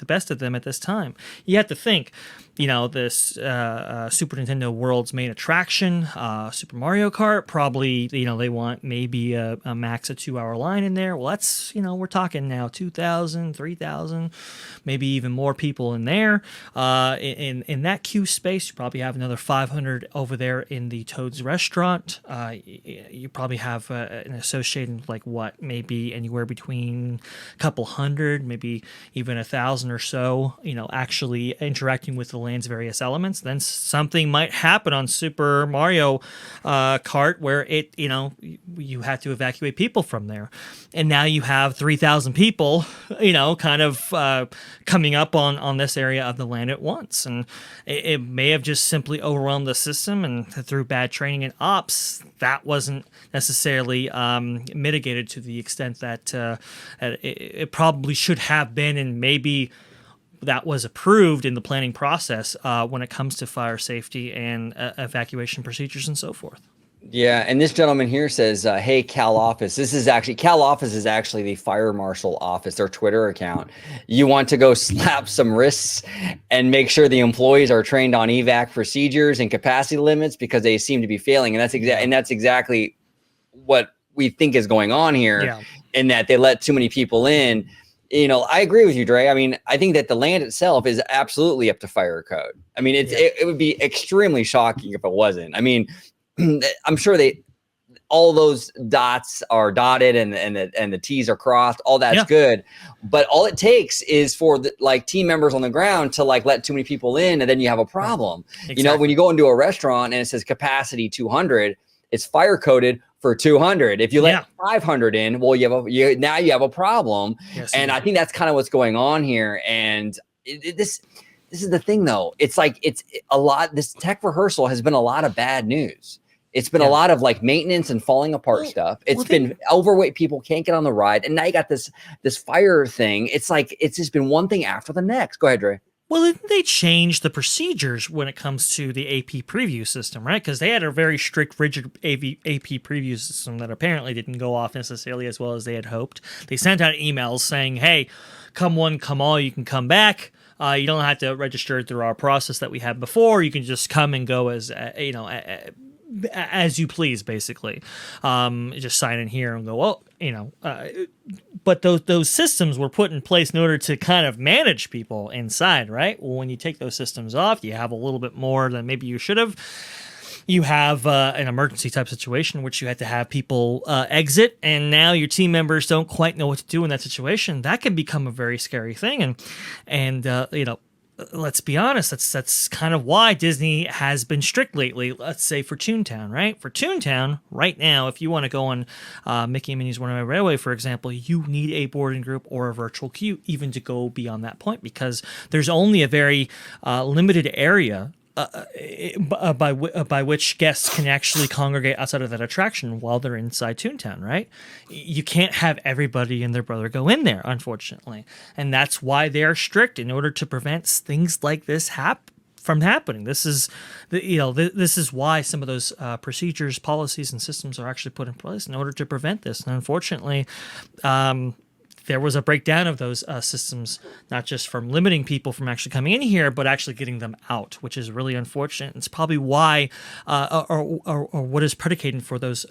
best of them at this time. You have to think. This Super Nintendo World's main attraction, Super Mario Kart, probably, they want maybe a max of 2-hour line in there. Well, that's, we're talking now 2,000, 3,000, maybe even more people in there. In that queue space, you probably have another 500 over there in the Toad's restaurant. You probably have an associated, maybe anywhere between a couple hundred, maybe even 1,000 or so, actually interacting with the land's various elements. Then something might happen on Super Mario Kart where you have to evacuate people from there, and now you have 3,000 people kind of coming up on this area of the land at once, and it may have just simply overwhelmed the system, and through bad training and ops that wasn't necessarily mitigated to the extent that it probably should have been, and maybe that was approved in the planning process when it comes to fire safety and evacuation procedures and so forth. Yeah, and this gentleman here says, "Hey, Cal Office. Cal Office is actually the fire marshal office, their Twitter account. You want to go slap some wrists and make sure the employees are trained on evac procedures and capacity limits because they seem to be failing." And that's exactly what we think is going on here. In that they let too many people in. I agree with you, Dre. I mean, I think that the land itself is absolutely up to fire code. I mean, it would be extremely shocking if it wasn't. I mean, I'm sure all those dots are dotted and the T's are crossed. All that's good, but all it takes is for team members on the ground to let too many people in, and then you have a problem. Right. Exactly. When you go into a restaurant and it says capacity 200, it's fire coded for 200. If you let 500 in, well, now you have a problem. Yes, and I think that's kind of what's going on here. And this is the thing, though. It's a lot. This tech rehearsal has been a lot of bad news. It's been a lot of maintenance and falling apart stuff. It's been overweight people can't get on the ride, and now you got this fire thing. It's just been one thing after the next. Go ahead, Dre. Well, didn't they change the procedures when it comes to the AP preview system, right? Because they had a very strict, rigid AP preview system that apparently didn't go off necessarily as well as they had hoped. They sent out emails saying, hey, come one, come all, you can come back. You don't have to register through our process that we had before. You can just come and go as you please, basically. Just sign in here and go, well, but those systems were put in place in order to kind of manage people inside, right? Well, when you take those systems off, you have a little bit more than maybe you should have. You have an emergency type situation in which you had to have people exit, and now your team members don't quite know what to do in that situation. That can become a very scary thing, and let's be honest, that's kind of why Disney has been strict lately. Let's say for Toontown, right? For Toontown, right now, if you want to go on Mickey and Minnie's Runaway Railway, for example, you need a boarding group or a virtual queue even to go beyond that point, because there's only a very limited area by which guests can actually congregate outside of that attraction while they're inside Toontown, right? You can't have everybody and their brother go in there, unfortunately. And that's why they're strict in order to prevent things like this from happening. This is this is why some of those procedures, policies, and systems are actually put in place in order to prevent this. And unfortunately, there was a breakdown of those systems, not just from limiting people from actually coming in here, but actually getting them out, which is really unfortunate. It's probably why, or what is predicated for those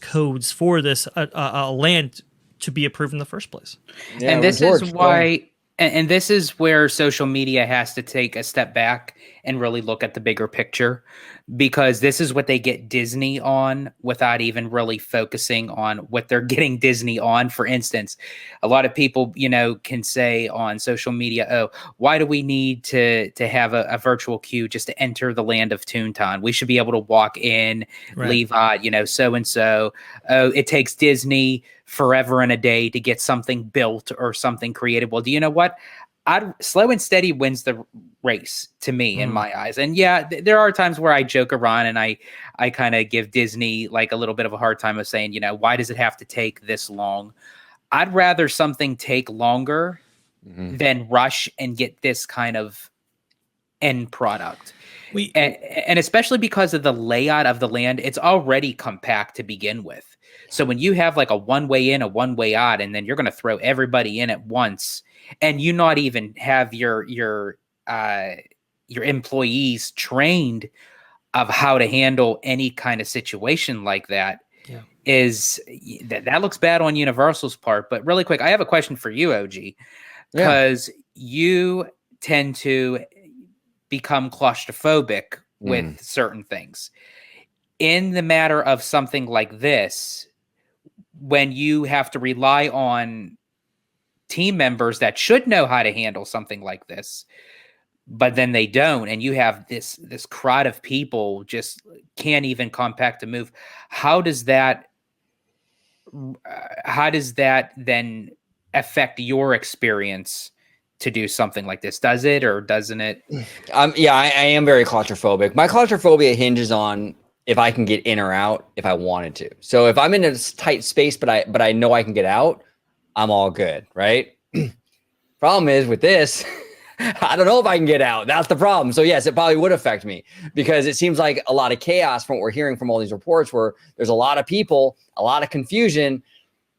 codes for this land to be approved in the first place. Yeah, and this is why, and this is where social media has to take a step back and really look at the bigger picture, because this is what they get Disney on without even really focusing on what they're getting Disney on. For instance, a lot of people, can say on social media, oh, why do we need to have a virtual queue just to enter the land of Toontown? We should be able to walk in, leave out, so-and-so. Oh, it takes Disney forever and a day to get something built or something created. Well, do you know what? Slow and steady wins the race to me in my eyes. And yeah, there are times where I joke around and I kind of give Disney a little bit of a hard time of saying, why does it have to take this long? I'd rather something take longer than rush and get this kind of end product. And especially because of the layout of the land, it's already compact to begin with. So when you have a one way in, a one way out, and then you're going to throw everybody in at once, and you not even have your employees trained of how to handle any kind of situation like that, that looks bad on Universal's part. But really quick, I have a question for you, OG, because you tend to become claustrophobic with certain things. In the matter of something like this, when you have to rely on team members that should know how to handle something like this, but then they don't, and you have this crowd of people just can't even compact to move. How does that then affect your experience to do something like this? Does it or doesn't it? I am very claustrophobic. My claustrophobia hinges on if I can get in or out if I wanted to. So if I'm in a tight space, but I know I can get out, I'm all good, right? Problem is with this, I don't know if I can get out. That's the problem. So yes, it probably would affect me, because it seems like a lot of chaos from what we're hearing from all these reports, where there's a lot of people, a lot of confusion.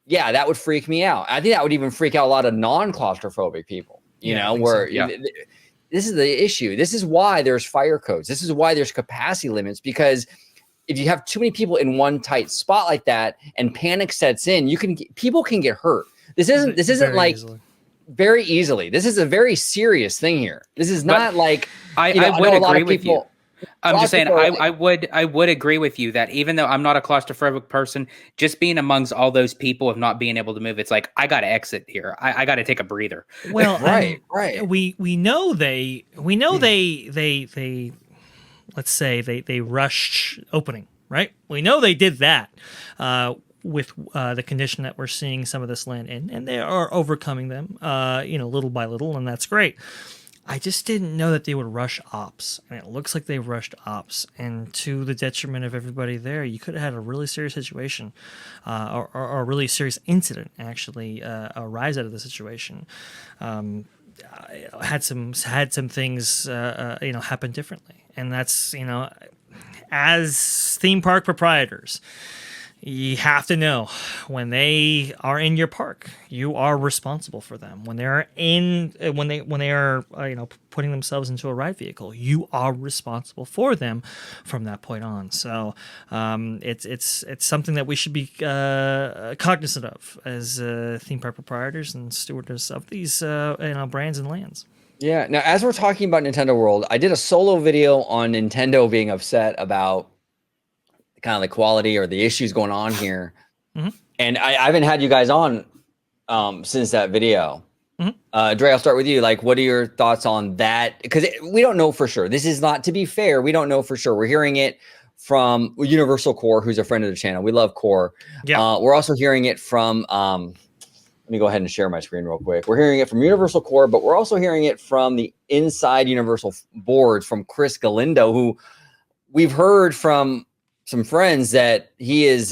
Yeah, that would freak me out. I think that would even freak out a lot of non-claustrophobic people, this is the issue. This is why there's fire codes. This is why there's capacity limits, because if you have too many people in one tight spot like that and panic sets in, people can get hurt. This isn't like easily. very easily. This is a very serious thing here. This is not like I would agree with you. I'm just saying, I would agree with you that even though I'm not a claustrophobic person, just being amongst all those people of not being able to move, it's like I got to exit here. I got to take a breather. Well, right. We know they let's say they rushed opening, right? We know they did that with the condition that we're seeing some of this land in, and they are overcoming them, little by little, and that's great. I just didn't know that they would rush ops, and it looks like they rushed ops, and to the detriment of everybody there, you could have had a really serious situation, or a really serious incident actually arise out of the situation. Had some things happen differently, and that's as theme park proprietors, you have to know when they are in your park, you are responsible for them. When they are putting themselves into a ride vehicle, you are responsible for them from that point on. So it's something that we should be cognizant of as theme park proprietors and stewards of these brands and lands. Yeah. Now, as we're talking about Nintendo World, I did a solo video on Nintendo being upset about kind of the quality or the issues going on here. Mm-hmm. And I haven't had you guys on since that video. Mm-hmm. Dre, I'll start with you. Like, what are your thoughts on that? Because we don't know for sure. This is not, to be fair, we don't know for sure. We're hearing it from Universal Core, who's a friend of the channel. We love Core. Yeah. We're also hearing it from, let me go ahead and share my screen real quick. We're hearing it from Universal Core, but we're also hearing it from the inside Universal boards from Chris Galindo, who we've heard from some friends that he is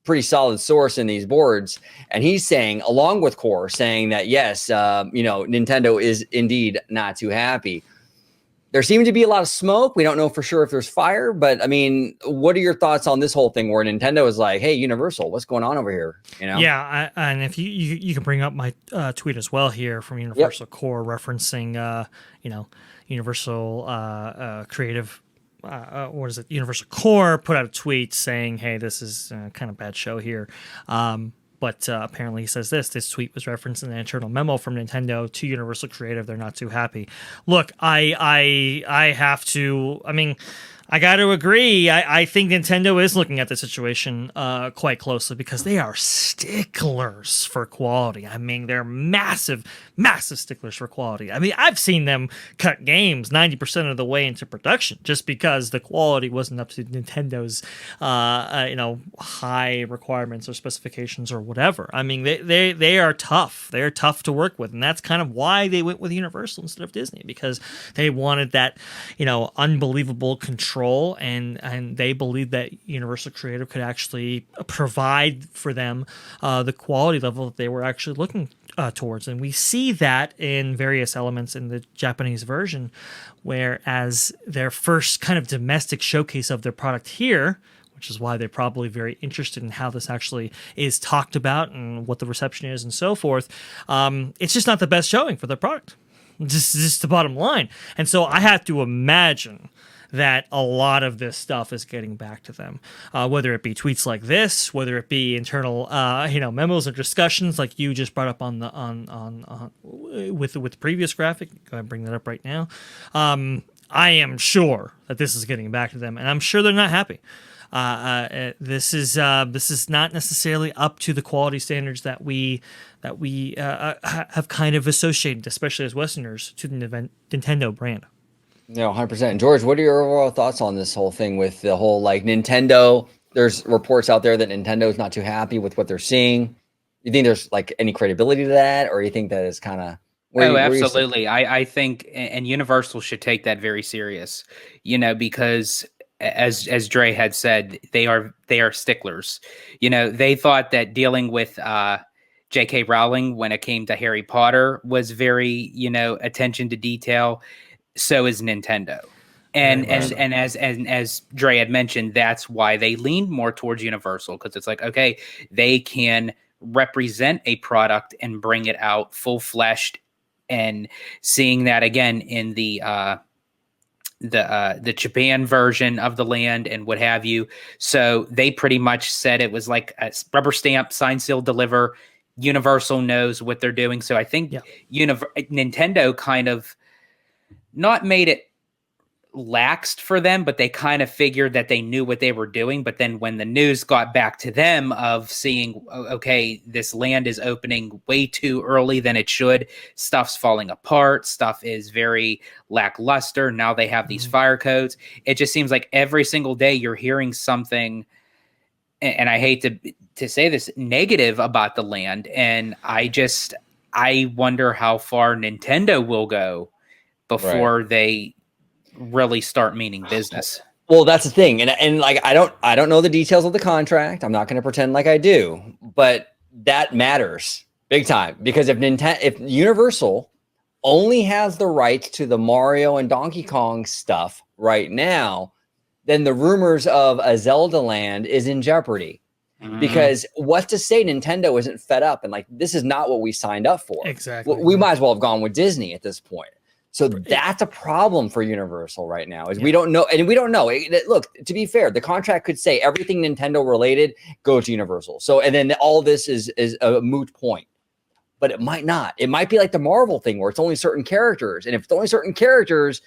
pretty solid source in these boards, and he's saying, along with Core, saying that yes, Nintendo is indeed not too happy. There seemed to be a lot of smoke. We don't know for sure if there's fire, but I mean, what are your thoughts on this whole thing where Nintendo is like, "Hey, Universal, what's going on over here?" Yeah, and if you can bring up my tweet as well here from Universal Core referencing Universal Creative. Universal Core put out a tweet saying, "Hey, this is kind of bad show here." But apparently he says this tweet was referencing an internal memo from Nintendo to Universal Creative. They're not too happy. Look, I have to, I got to agree. I think Nintendo is looking at the situation quite closely because they are sticklers for quality. They're massive sticklers for quality. I've seen them cut games 90% of the way into production just because the quality wasn't up to Nintendo's, high requirements or specifications or whatever. They are tough. They are tough to work with, and that's kind of why they went with Universal instead of Disney, because they wanted that, unbelievable control. And they believed that Universal Creative could actually provide for them the quality level that they were actually looking towards. And we see that in various elements in the Japanese version, whereas their first kind of domestic showcase of their product here, which is why they're probably very interested in how this actually is talked about and what the reception is and so forth, it's just not the best showing for their product. Just the bottom line. And so I have to imagine that a lot of this stuff is getting back to them, whether it be tweets like this, whether it be internal, memos or discussions like you just brought up with the previous graphic. Go ahead and bring that up right now. I am sure that this is getting back to them, and I'm sure they're not happy. This is not necessarily up to the quality standards that we have kind of associated, especially as Westerners, to the Nintendo brand. No, 100%. George, what are your overall thoughts on this whole thing with the whole Nintendo? There's reports out there that Nintendo is not too happy with what they're seeing. You think there's any credibility to that, or you think that is kind of? Absolutely. I think, and Universal should take that very serious. Because as Dre had said, they are sticklers. They thought that dealing with J.K. Rowling when it came to Harry Potter was very attention to detail. So is Nintendo. And as Dre had mentioned, that's why they leaned more towards Universal, because it's like, okay, they can represent a product and bring it out full-fleshed, and seeing that again in the Japan version of the land and what have you. So they pretty much said it was like a rubber stamp, sign, seal, deliver. Universal knows what they're doing. So I think Nintendo kind of not made it laxed for them, but they kind of figured that they knew what they were doing. But then when the news got back to them of seeing, okay, this land is opening way too early than it should, stuff's falling apart, stuff is very lackluster. Now they have these fire codes. It just seems like every single day you're hearing something, and I hate to say this, negative about the land. And I wonder how far Nintendo will go before they really start meaning business. Well, that's the thing. And like, I don't know the details of the contract. I'm not going to pretend like I do, but that matters big time, because if Universal only has the rights to the Mario and Donkey Kong stuff right now, then the rumors of a Zelda land is in jeopardy. Because what's to say Nintendo isn't fed up and like, this is not what we signed up for. Exactly. We might as well have gone with Disney at this point. So that's a problem for Universal right now, is we don't know. And we don't know. Look, to be fair, the contract could say everything Nintendo related goes to Universal. So, and then all this is a moot point. But it might not. It might be like the Marvel thing where it's only certain characters. And if it's only certain characters,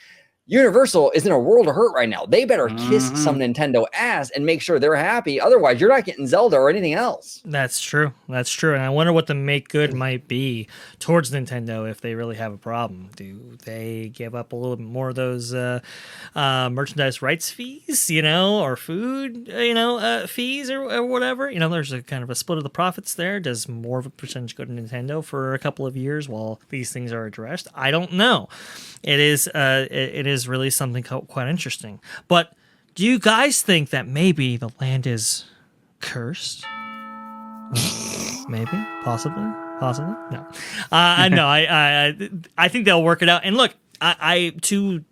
Universal is in a world of hurt right now. They better kiss some Nintendo ass and make sure they're happy. Otherwise, you're not getting Zelda or anything else. That's true. That's true. And I wonder what the make good might be towards Nintendo if they really have a problem. Do they give up a little bit more of those merchandise rights fees, or food, fees or whatever? There's a kind of a split of the profits there. Does more of a percentage go to Nintendo for a couple of years while these things are addressed? I don't know. It is really something quite interesting. But do you guys think that maybe the land is cursed? Maybe, possibly. No, no. I think they'll work it out. And look, to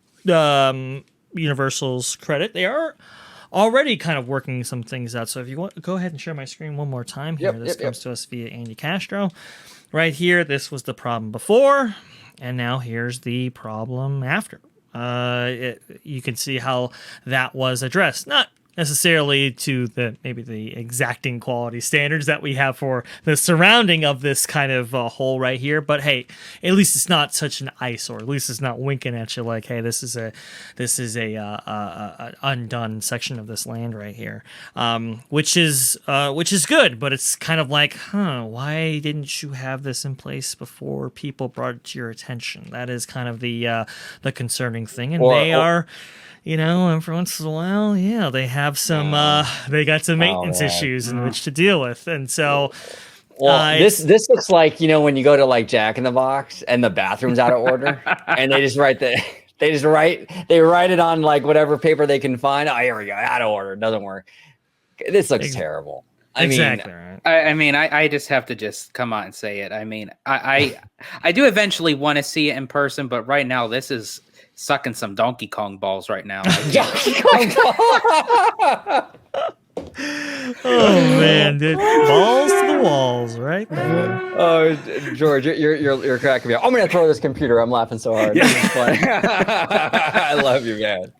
Universal's credit, they are already kind of working some things out. So if you want, go ahead and share my screen one more time here. This comes to us via Andy Castro. Right here, this was the problem before. And now here's the problem after. You can see how that was addressed. Not necessarily to maybe the exacting quality standards that we have for the surrounding of this kind of hole right here, but hey, at least it's not such an eyesore. At least it's not winking at you like, hey, this is a undone section of this land right here, which is good. But it's kind of like, why didn't you have this in place before people brought it to your attention? That is kind of the concerning thing, and they are. Every once in a while, they have some, they got some maintenance issues in which to deal with. And so, this looks like, when you go to like Jack in the Box and the bathroom's out of order and they just write it on like whatever paper they can find. Oh, here we go. Out of order. It doesn't work. This looks terrible. I just have to just come out and say it. I mean, I do eventually want to see it in person, but right now this is sucking some Donkey Kong balls right now. Donkey Kong balls. Oh man, dude. Balls to the walls, right there. Oh, George, you're cracking me up. I'm gonna throw this computer. I'm laughing so hard. This is funny. I love you, man.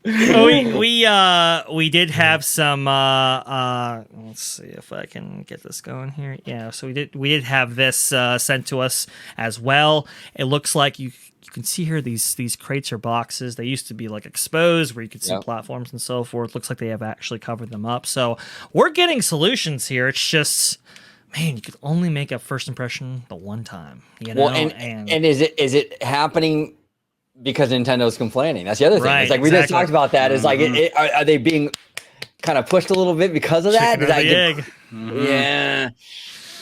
We did have some. Let's see if I can get this going here. Yeah, so we did have this sent to us as well. It looks like you can see here these crates or boxes. They used to be like exposed where you could see platforms and so forth. Looks like they have actually covered them up. So we're getting solutions here. It's just, man, you could only make a first impression the one time. Well, and is it happening because Nintendo's complaining? That's the other thing. Right, it's like we just talked about that. Is like, are they being kind of pushed a little bit because of that? Yeah.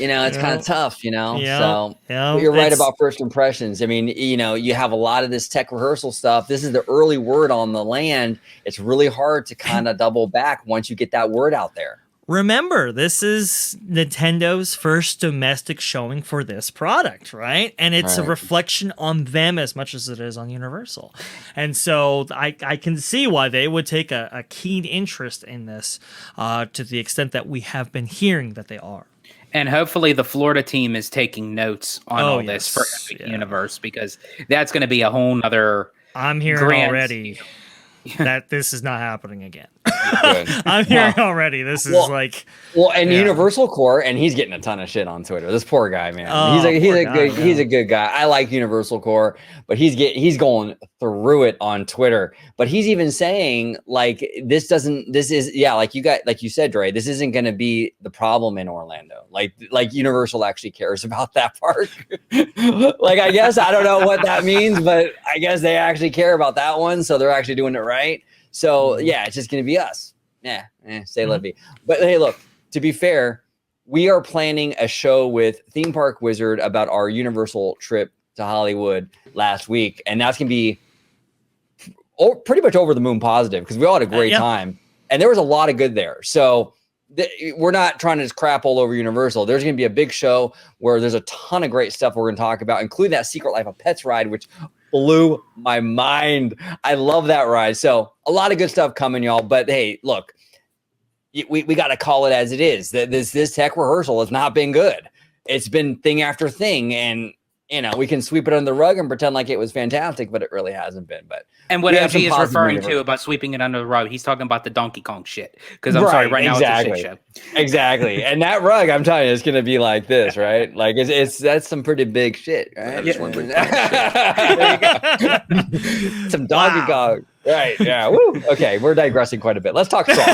It's kind of tough, so you're right about first impressions. I mean, you have a lot of this tech rehearsal stuff. This is the early word on the land. It's really hard to kind of double back once you get that word out there. Remember, this is Nintendo's first domestic showing for this product, right? And it's a reflection on them as much as it is on Universal. And so I can see why they would take a keen interest in this to the extent that we have been hearing that they are. And hopefully the Florida team is taking notes on this for Epic Universe, because that's going to be a whole nother. I'm hearing already that this is not happening again. Good. I'm hearing already. This is like. Well, and Yeah. Universal Core, and he's getting a ton of shit on Twitter. This poor guy, man. Oh, he's poor a guy, good yeah. he's a good guy. I like Universal Core, but he's going through it on Twitter. But he's even saying like this is like you said, Dre, this isn't going to be the problem in Orlando. Like Universal actually cares about that park. Like I guess I don't know what that means, but I guess they actually care about that one, so they're actually doing it right. So yeah, it's just going to be us. Yeah, say Levy. But hey, look. To be fair, we are planning a show with Theme Park Wizard about our Universal trip to Hollywood last week. And that's going to be pretty much over the moon positive because we all had a great time. And there was a lot of good there. So we're not trying to just crap all over Universal. There's going to be a big show where there's a ton of great stuff we're going to talk about, including that Secret Life of Pets ride, which blew my mind. I love that ride. So a lot of good stuff coming, y'all. But hey, look. We got to call it as it is. This tech rehearsal has not been good. It's been thing after thing, and we can sweep it under the rug and pretend like it was fantastic, but it really hasn't been. But what LG is referring to about sweeping it under the rug, he's talking about the Donkey Kong shit. Because I'm sorry, right now it's a shit show. Exactly, and that rug, I'm telling you, it's going to be like this, right? Like that's some pretty big shit, right? Some Donkey Kong. Right. Yeah. Woo. Okay. We're digressing quite a bit. Let's talk Tron.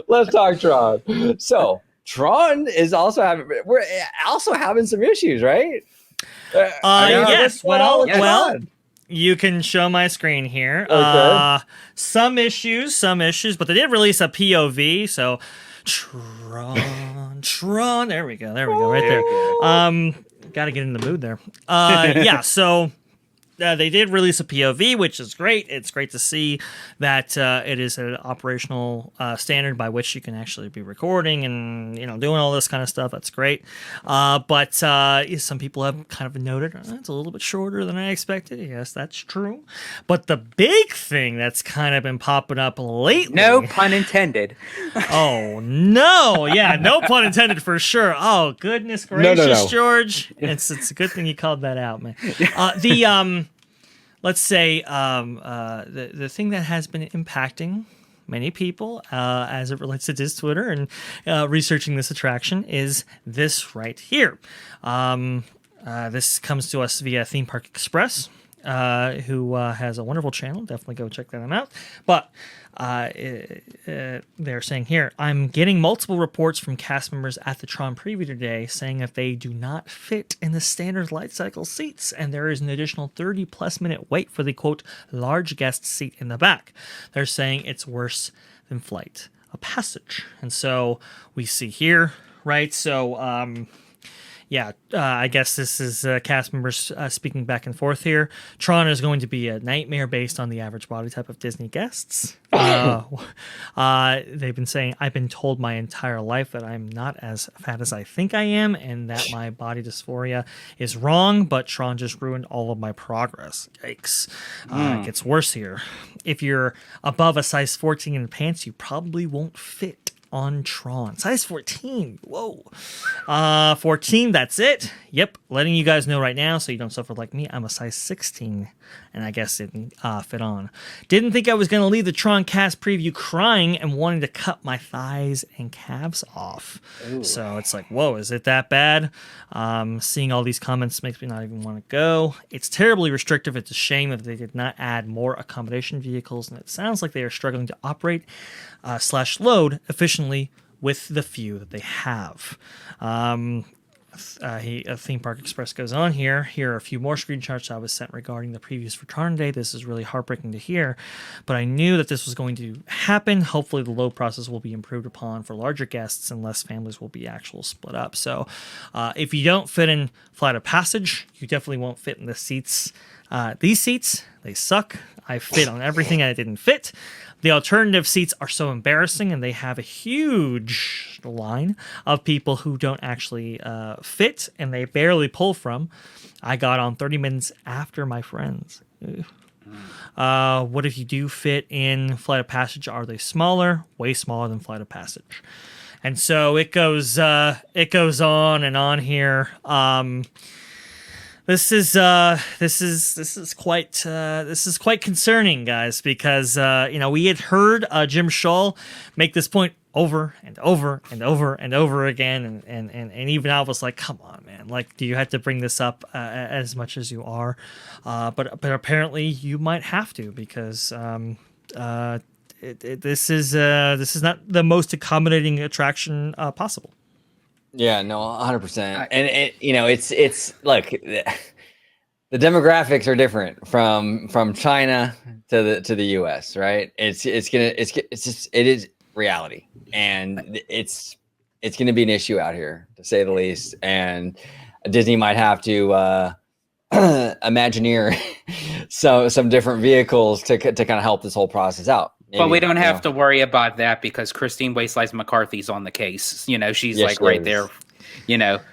Let's talk Tron. So Tron is also we're also having some issues, right? Yes. Well, you can show my screen here. Okay. Some issues, but they did release a POV. So Tron. There we go. Right there. Got to get in the mood there. So they did release a POV, which is great. It's great to see that it is an operational standard by which you can actually be recording and doing all this kind of stuff. That's great. But some people have kind of noted it's a little bit shorter than I expected. Yes, that's true. But the big thing that's kind of been popping up lately. No pun intended. Oh no! Yeah, no pun intended for sure. Oh goodness gracious, No. George! It's a good thing you called that out, man. Let's say the thing that has been impacting many people as it relates to Diz Twitter and researching this attraction is this right here. This comes to us via Theme Park Express, who has a wonderful channel. Definitely go check them out. But they're saying here, I'm getting multiple reports from cast members at the Tron preview today saying that they do not fit in the standard light cycle seats, and there is an additional 30+ minute wait for the quote large guest seat in the back. They're saying it's worse than Flight of Passage. And so we see here, right? So I guess this is cast members speaking back and forth here. Tron is going to be a nightmare based on the average body type of Disney guests. They've been saying, I've been told my entire life that I'm not as fat as I think I am and that my body dysphoria is wrong, but Tron just ruined all of my progress. Yikes. It gets worse here. If you're above a size 14 in pants, you probably won't fit on Tron. Size 14. Whoa. 14, that's it. Yep. Letting you guys know right now so you don't suffer like me. I'm a size 16, and I guess it didn't fit on. Didn't think I was going to leave the Tron cast preview crying and wanting to cut my thighs and calves off. Ooh. So it's like, whoa, is it that bad? Seeing all these comments makes me not even want to go. It's terribly restrictive. It's a shame that they did not add more accommodation vehicles, and it sounds like they are struggling to operate / load efficiently with the few that they have. Theme Park Express goes on here. Here are a few more screenshots I was sent regarding the previews for Tron Day. This is really heartbreaking to hear, but I knew that this was going to happen. Hopefully the load process will be improved upon for larger guests and less families will be actual split up. So if you don't fit in Flight of Passage, you definitely won't fit in the seats. These seats, they suck. I fit on everything and it didn't fit. The alternative seats are so embarrassing, and they have a huge line of people who don't actually fit, and they barely pull from. I got on 30 minutes after my friends. What if you do fit in Flight of Passage? Are they smaller? Way smaller than Flight of Passage. And so it goes on and on here. This is quite concerning, guys, because we had heard Jim Shaw make this point over and over and over and over again, and even I was like, come on, man, like, do you have to bring this up as much as you are? But apparently you might have to, because this is not the most accommodating attraction possible. Yeah, no, 100%. And it's look, the demographics are different from China to the US, right? It is reality, and it's gonna be an issue out here, to say the least. And Disney might have to Imagineer some different vehicles to kind of help this whole process out. Maybe, but we don't have to worry about that, because Christine Wayslice McCarthy's on the case. She's Yes, like she right is. there,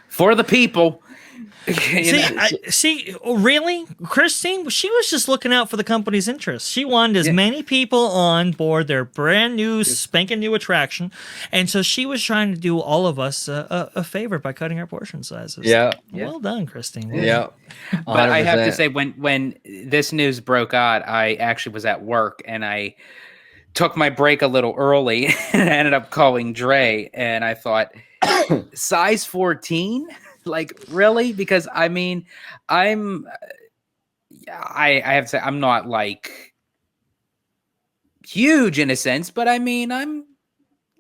for the people. Really, Christine? She was just looking out for the company's interests. She wanted as many people on board their brand new, spanking new attraction, and so she was trying to do all of us a favor by cutting our portion sizes. Yeah. Well done, Christine. Well Yeah. done. But I have to 100%. say, when this news broke out, I actually was at work, and I took my break a little early, and I ended up calling Dre, and I thought, size 14? Like, really? Because I have to say, I'm not like huge in a sense, but I'm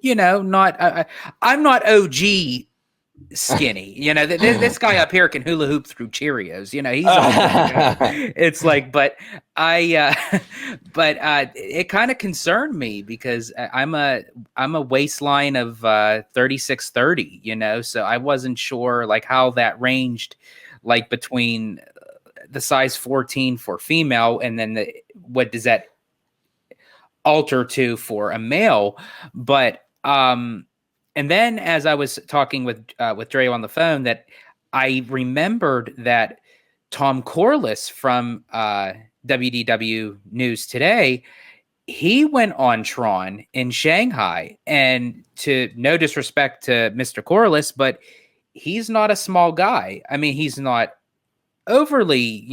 not I'm not OG skinny. This guy up here can hula hoop through Cheerios. He's it's like, but it kind of concerned me, because I'm a waistline of 36-30. So I wasn't sure like how that ranged, like between the size 14 for female, and then what does that alter to for a male. But and then as I was talking with Dre on the phone, that I remembered that Tom Corliss from WDW News Today, he went on Tron in Shanghai, and to no disrespect to Mr. Corliss, but he's not a small guy. I mean, he's not overly,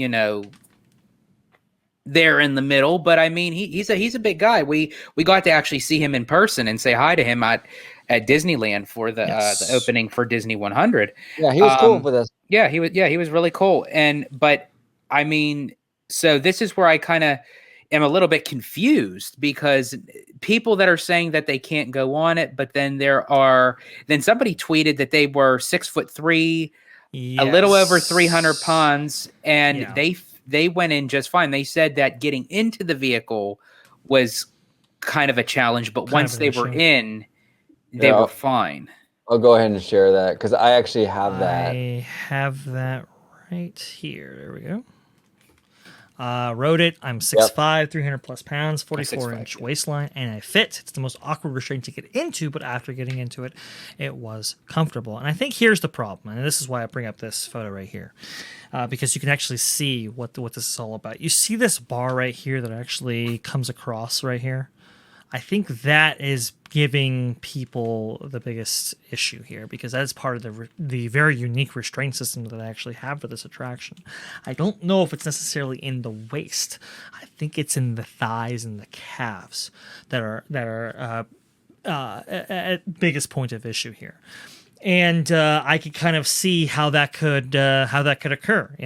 there in the middle, but I mean, he's a big guy. We got to actually see him in person and say hi to him at Disneyland for the opening for Disney 100. Yeah, he was cool with us. Yeah, he was really cool. But I mean, so this is where I kind of am a little bit confused, because people that are saying that they can't go on it, but then then somebody tweeted that they were 6'3", a little over 300 pounds, and they went in just fine. They said that getting into the vehicle was kind of a challenge, but once they were in, they were fine. I'll go ahead and share that, because I actually have that. I have that right here. There we go. Wrote it. I'm 6'5", 300 plus pounds, 44-inch waistline, and I fit. It's the most awkward restraint to get into, but after getting into it, it was comfortable. And I think here's the problem, and this is why I bring up this photo right here, because you can actually see what this is all about. You see this bar right here that actually comes across right here? I think that is giving people the biggest issue here, because that is part of the very unique restraint system that I actually have for this attraction. I don't know if it's necessarily in the waist. I think it's in the thighs and the calves that are at biggest point of issue here. And I could kind of see how that could occur.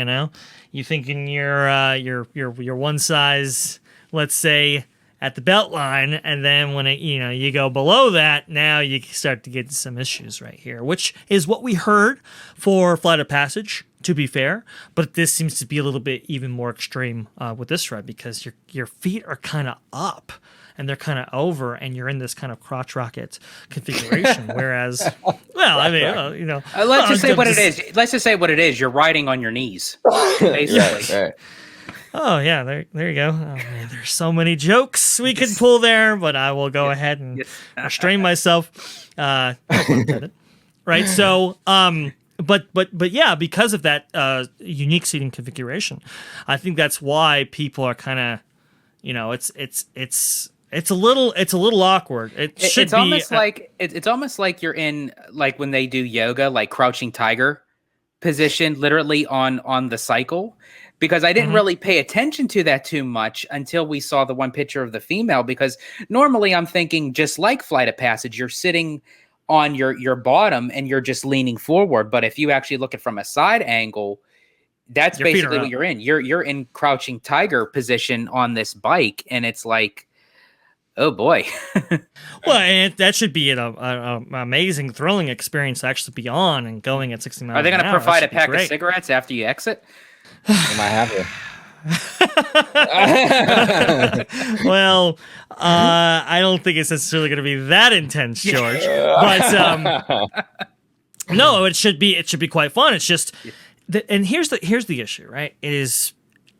You think in your one size, let's say, at the belt line, and then when you go below that, now you start to get some issues right here, which is what we heard for Flight of Passage, to be fair. But this seems to be a little bit even more extreme with this ride, because your feet are kind of up and they're kind of over, and you're in this kind of crotch rocket configuration. Whereas, well, I mean, let's just say what it is. Let's just say what it is. You're riding on your knees, basically. Right. Oh yeah, there you go. Oh man, there's so many jokes we could pull there, but I will go ahead and restrain myself. Right. So, but yeah, because of that unique seating configuration, I think that's why people are kind of, it's a little awkward. It's almost like you're in, like when they do yoga, like Crouching Tiger. positioned literally on the cycle, because I didn't really pay attention to that too much until we saw the one picture of the female, because normally I'm thinking just like Flight of Passage, you're sitting on your bottom and you're just leaning forward. But if you actually look at from a side angle, that's Your feet basically are what up. you're in. You're in crouching tiger position on this bike, and it's like, oh boy. Well, and that should be an amazing, thrilling experience to actually be on and going at 60 miles Are they going an to hour. provide a That should be pack of great. cigarettes after you exit? You might have to. Well, I don't think it's necessarily going to be that intense, George. But no, it should be quite fun. It's just, and here's the issue, right? It is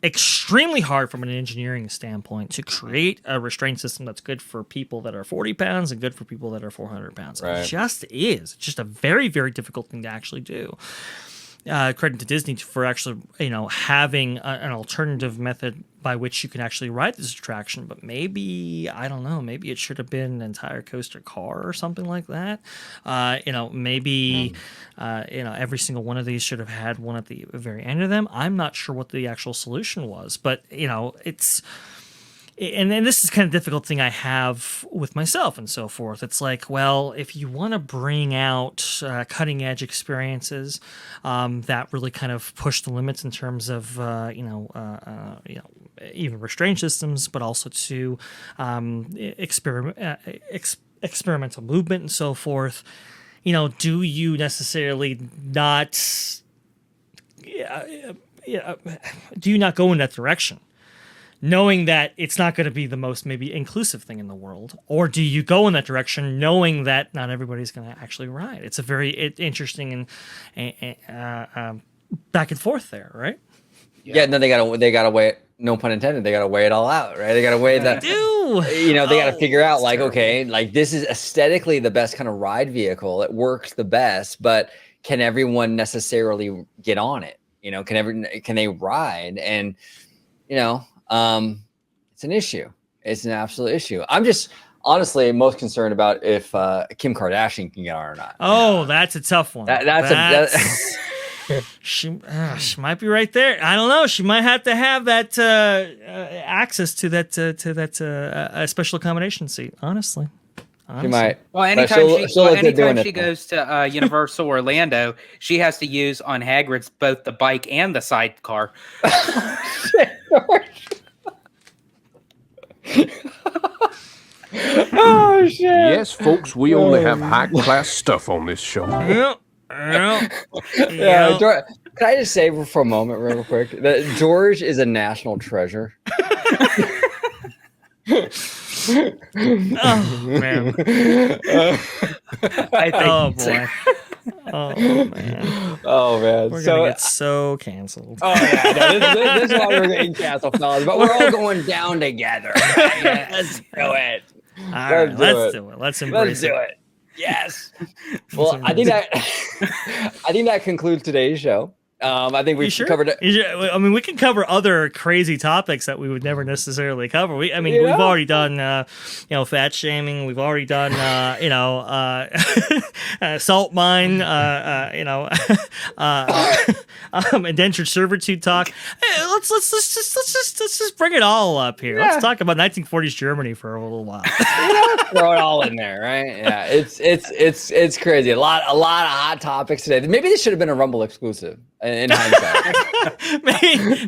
extremely hard from an engineering standpoint to create a restraint system that's good for people that are 40 pounds and good for people that are 400 pounds. Right. It just is. It's just a very, very difficult thing to actually do. Credit to Disney for actually, having an alternative method by which you can actually ride this attraction. But maybe, I don't know, maybe it should have been an entire coaster car or something like that. Maybe, every single one of these should have had one at the very end of them. I'm not sure what the actual solution was, but, it's... And this is kind of difficult thing I have with myself and so forth. It's like, well, if you want to bring out cutting edge experiences that really kind of push the limits in terms of even restraint systems, but also to experimental movement and so forth, do you necessarily not? Do you not go in that direction? Knowing that it's not going to be the most maybe inclusive thing in the world? Or do you go in that direction knowing that not everybody's going to actually ride? It's a very interesting and back and forth there, right? Yeah, no, they gotta weigh it, no pun intended, they gotta weigh it all out, right? They gotta weigh that. They gotta figure out like, okay, like this is aesthetically the best kind of ride vehicle. It works the best, but can everyone necessarily get on it? Can they ride? And it's an issue. It's an absolute issue. I'm just honestly most concerned about if Kim Kardashian can get on or not. Oh, that's a tough one. That's she might be right there. I don't know. She might have to have that access to that special accommodation seat. Honestly. She might. Well, anytime she goes to Universal Orlando, she has to use on Hagrid's both the bike and the sidecar. Oh shit! Yes, folks, we only have high-class stuff on this show. Yeah. Can I just say for a moment, real quick, that George is a national treasure. Oh man! Oh boy! Oh man! Oh man! We're gonna get so canceled. Oh yeah, no, this is why we're getting canceled, fellas. But we're all going down together. Right? Let's do it. All right, let's do it. Let's embrace it. Yes. Well, I think that concludes today's show. I think we've covered it. I mean, we can cover other crazy topics that we would never necessarily cover. We've already done, fat shaming. We've already done, salt mine. Indentured servitude talk. Hey, let's just bring it all up here. Yeah. Let's talk about 1940s Germany for a little while. Throw it all in there, right? Yeah, it's crazy. A lot of hot topics today. Maybe this should have been a Rumble exclusive. In hindsight,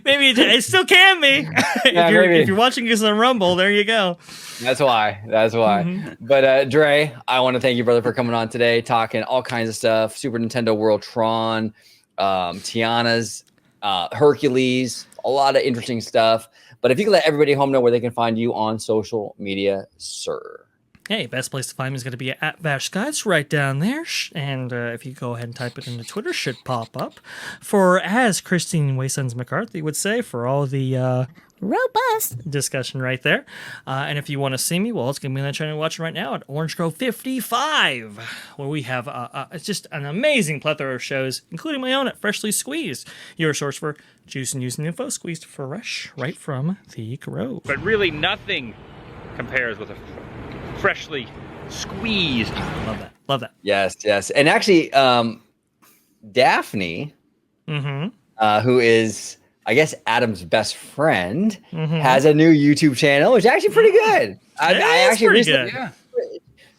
maybe it still can be. If you're watching this on Rumble, there you go. That's why. Mm-hmm. But Dre, I want to thank you, brother, for coming on today, talking all kinds of stuff: Super Nintendo World, Tron, Tiana's, Hercules, a lot of interesting stuff. But if you could let everybody home know where they can find you on social media, sir. Hey, best place to find me is going to be at Vash Guides right down there. And if you go ahead and type it into Twitter, should pop up. For, as Christine Waysons McCarthy would say, for all the robust discussion right there. And if you want to see me, well, it's going to be on the channel watching right now at Orange Grove 55, where we have it's just an amazing plethora of shows, including my own at Freshly Squeezed, your source for juice and news and info, squeezed fresh right from the Grove. But really nothing compares with a freshly squeezed. Love that. Yes. And actually, Daphne who is, I guess, Adam's best friend, Mm-hmm. has a new YouTube channel, which is actually pretty good. I actually pretty recently, good.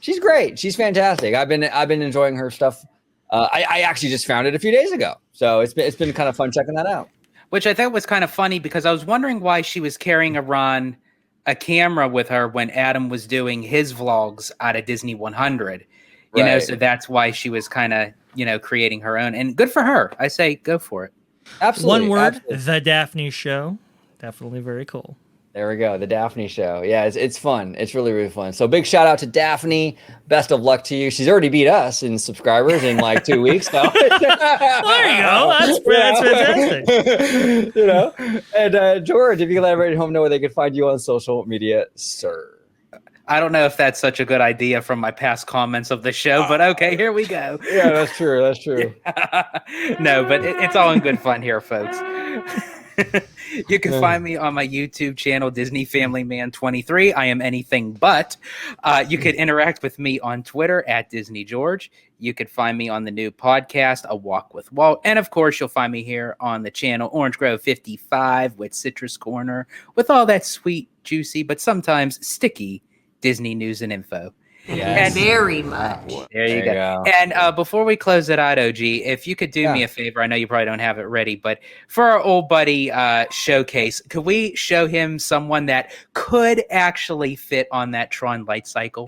she's great. She's fantastic. I've been enjoying her stuff. I actually just found it a few days ago, so it's been kind of fun checking that out. Which I thought was kind of funny because I was wondering why she was carrying around a camera with her when Adam was doing his vlogs out of Disney 100. You know, so that's why she was kind of, creating her own. And good for her. I say go for it. Absolutely. One word, absolutely. The Daphne Show. Definitely very cool. There we go. The Daphne Show. Yeah, it's fun. It's really, really fun. So big shout out to Daphne. Best of luck to you. She's already beat us in subscribers in like 2 weeks now. There you go. That's fantastic. And George, if you can let everybody at home know where they can find you on social media, sir. I don't know if that's such a good idea from my past comments of the show, but okay, here we go. Yeah, that's true. That's true. No, but it's all in good fun here, folks. You can find me on my YouTube channel, Disney Family Man 23. I am anything but. You could interact with me on Twitter at Disney George. You could find me on the new podcast, A Walk with Walt. And of course, you'll find me here on the channel Orange Grove 55 with Citrus Corner, with all that sweet, juicy, but sometimes sticky Disney news and info. Yes. Very much. There you go. And before we close it out, OG, if you could do me a favor, I know you probably don't have it ready, but for our old buddy showcase, could we show him someone that could actually fit on that Tron light cycle?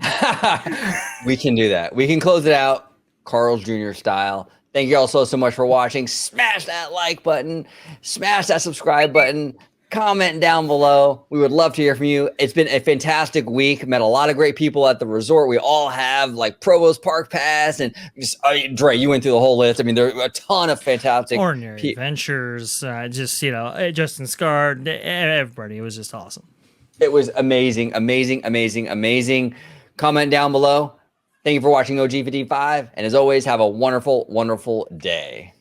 We can do that. We can close it out Carl's Jr. style. Thank you all so much for watching. Smash that like button. Smash that subscribe button. Comment down below. We would love to hear from you. It's been a fantastic week. Met a lot of great people at the resort. We all have like Provost Park Pass, and just Dre, you went through the whole list. I mean, there are a ton of fantastic Ordinary Adventures, Justin Scar, everybody. It was just awesome. It was amazing, amazing, amazing, amazing. Comment down below. Thank you for watching OG55, and as always, have a wonderful, wonderful day.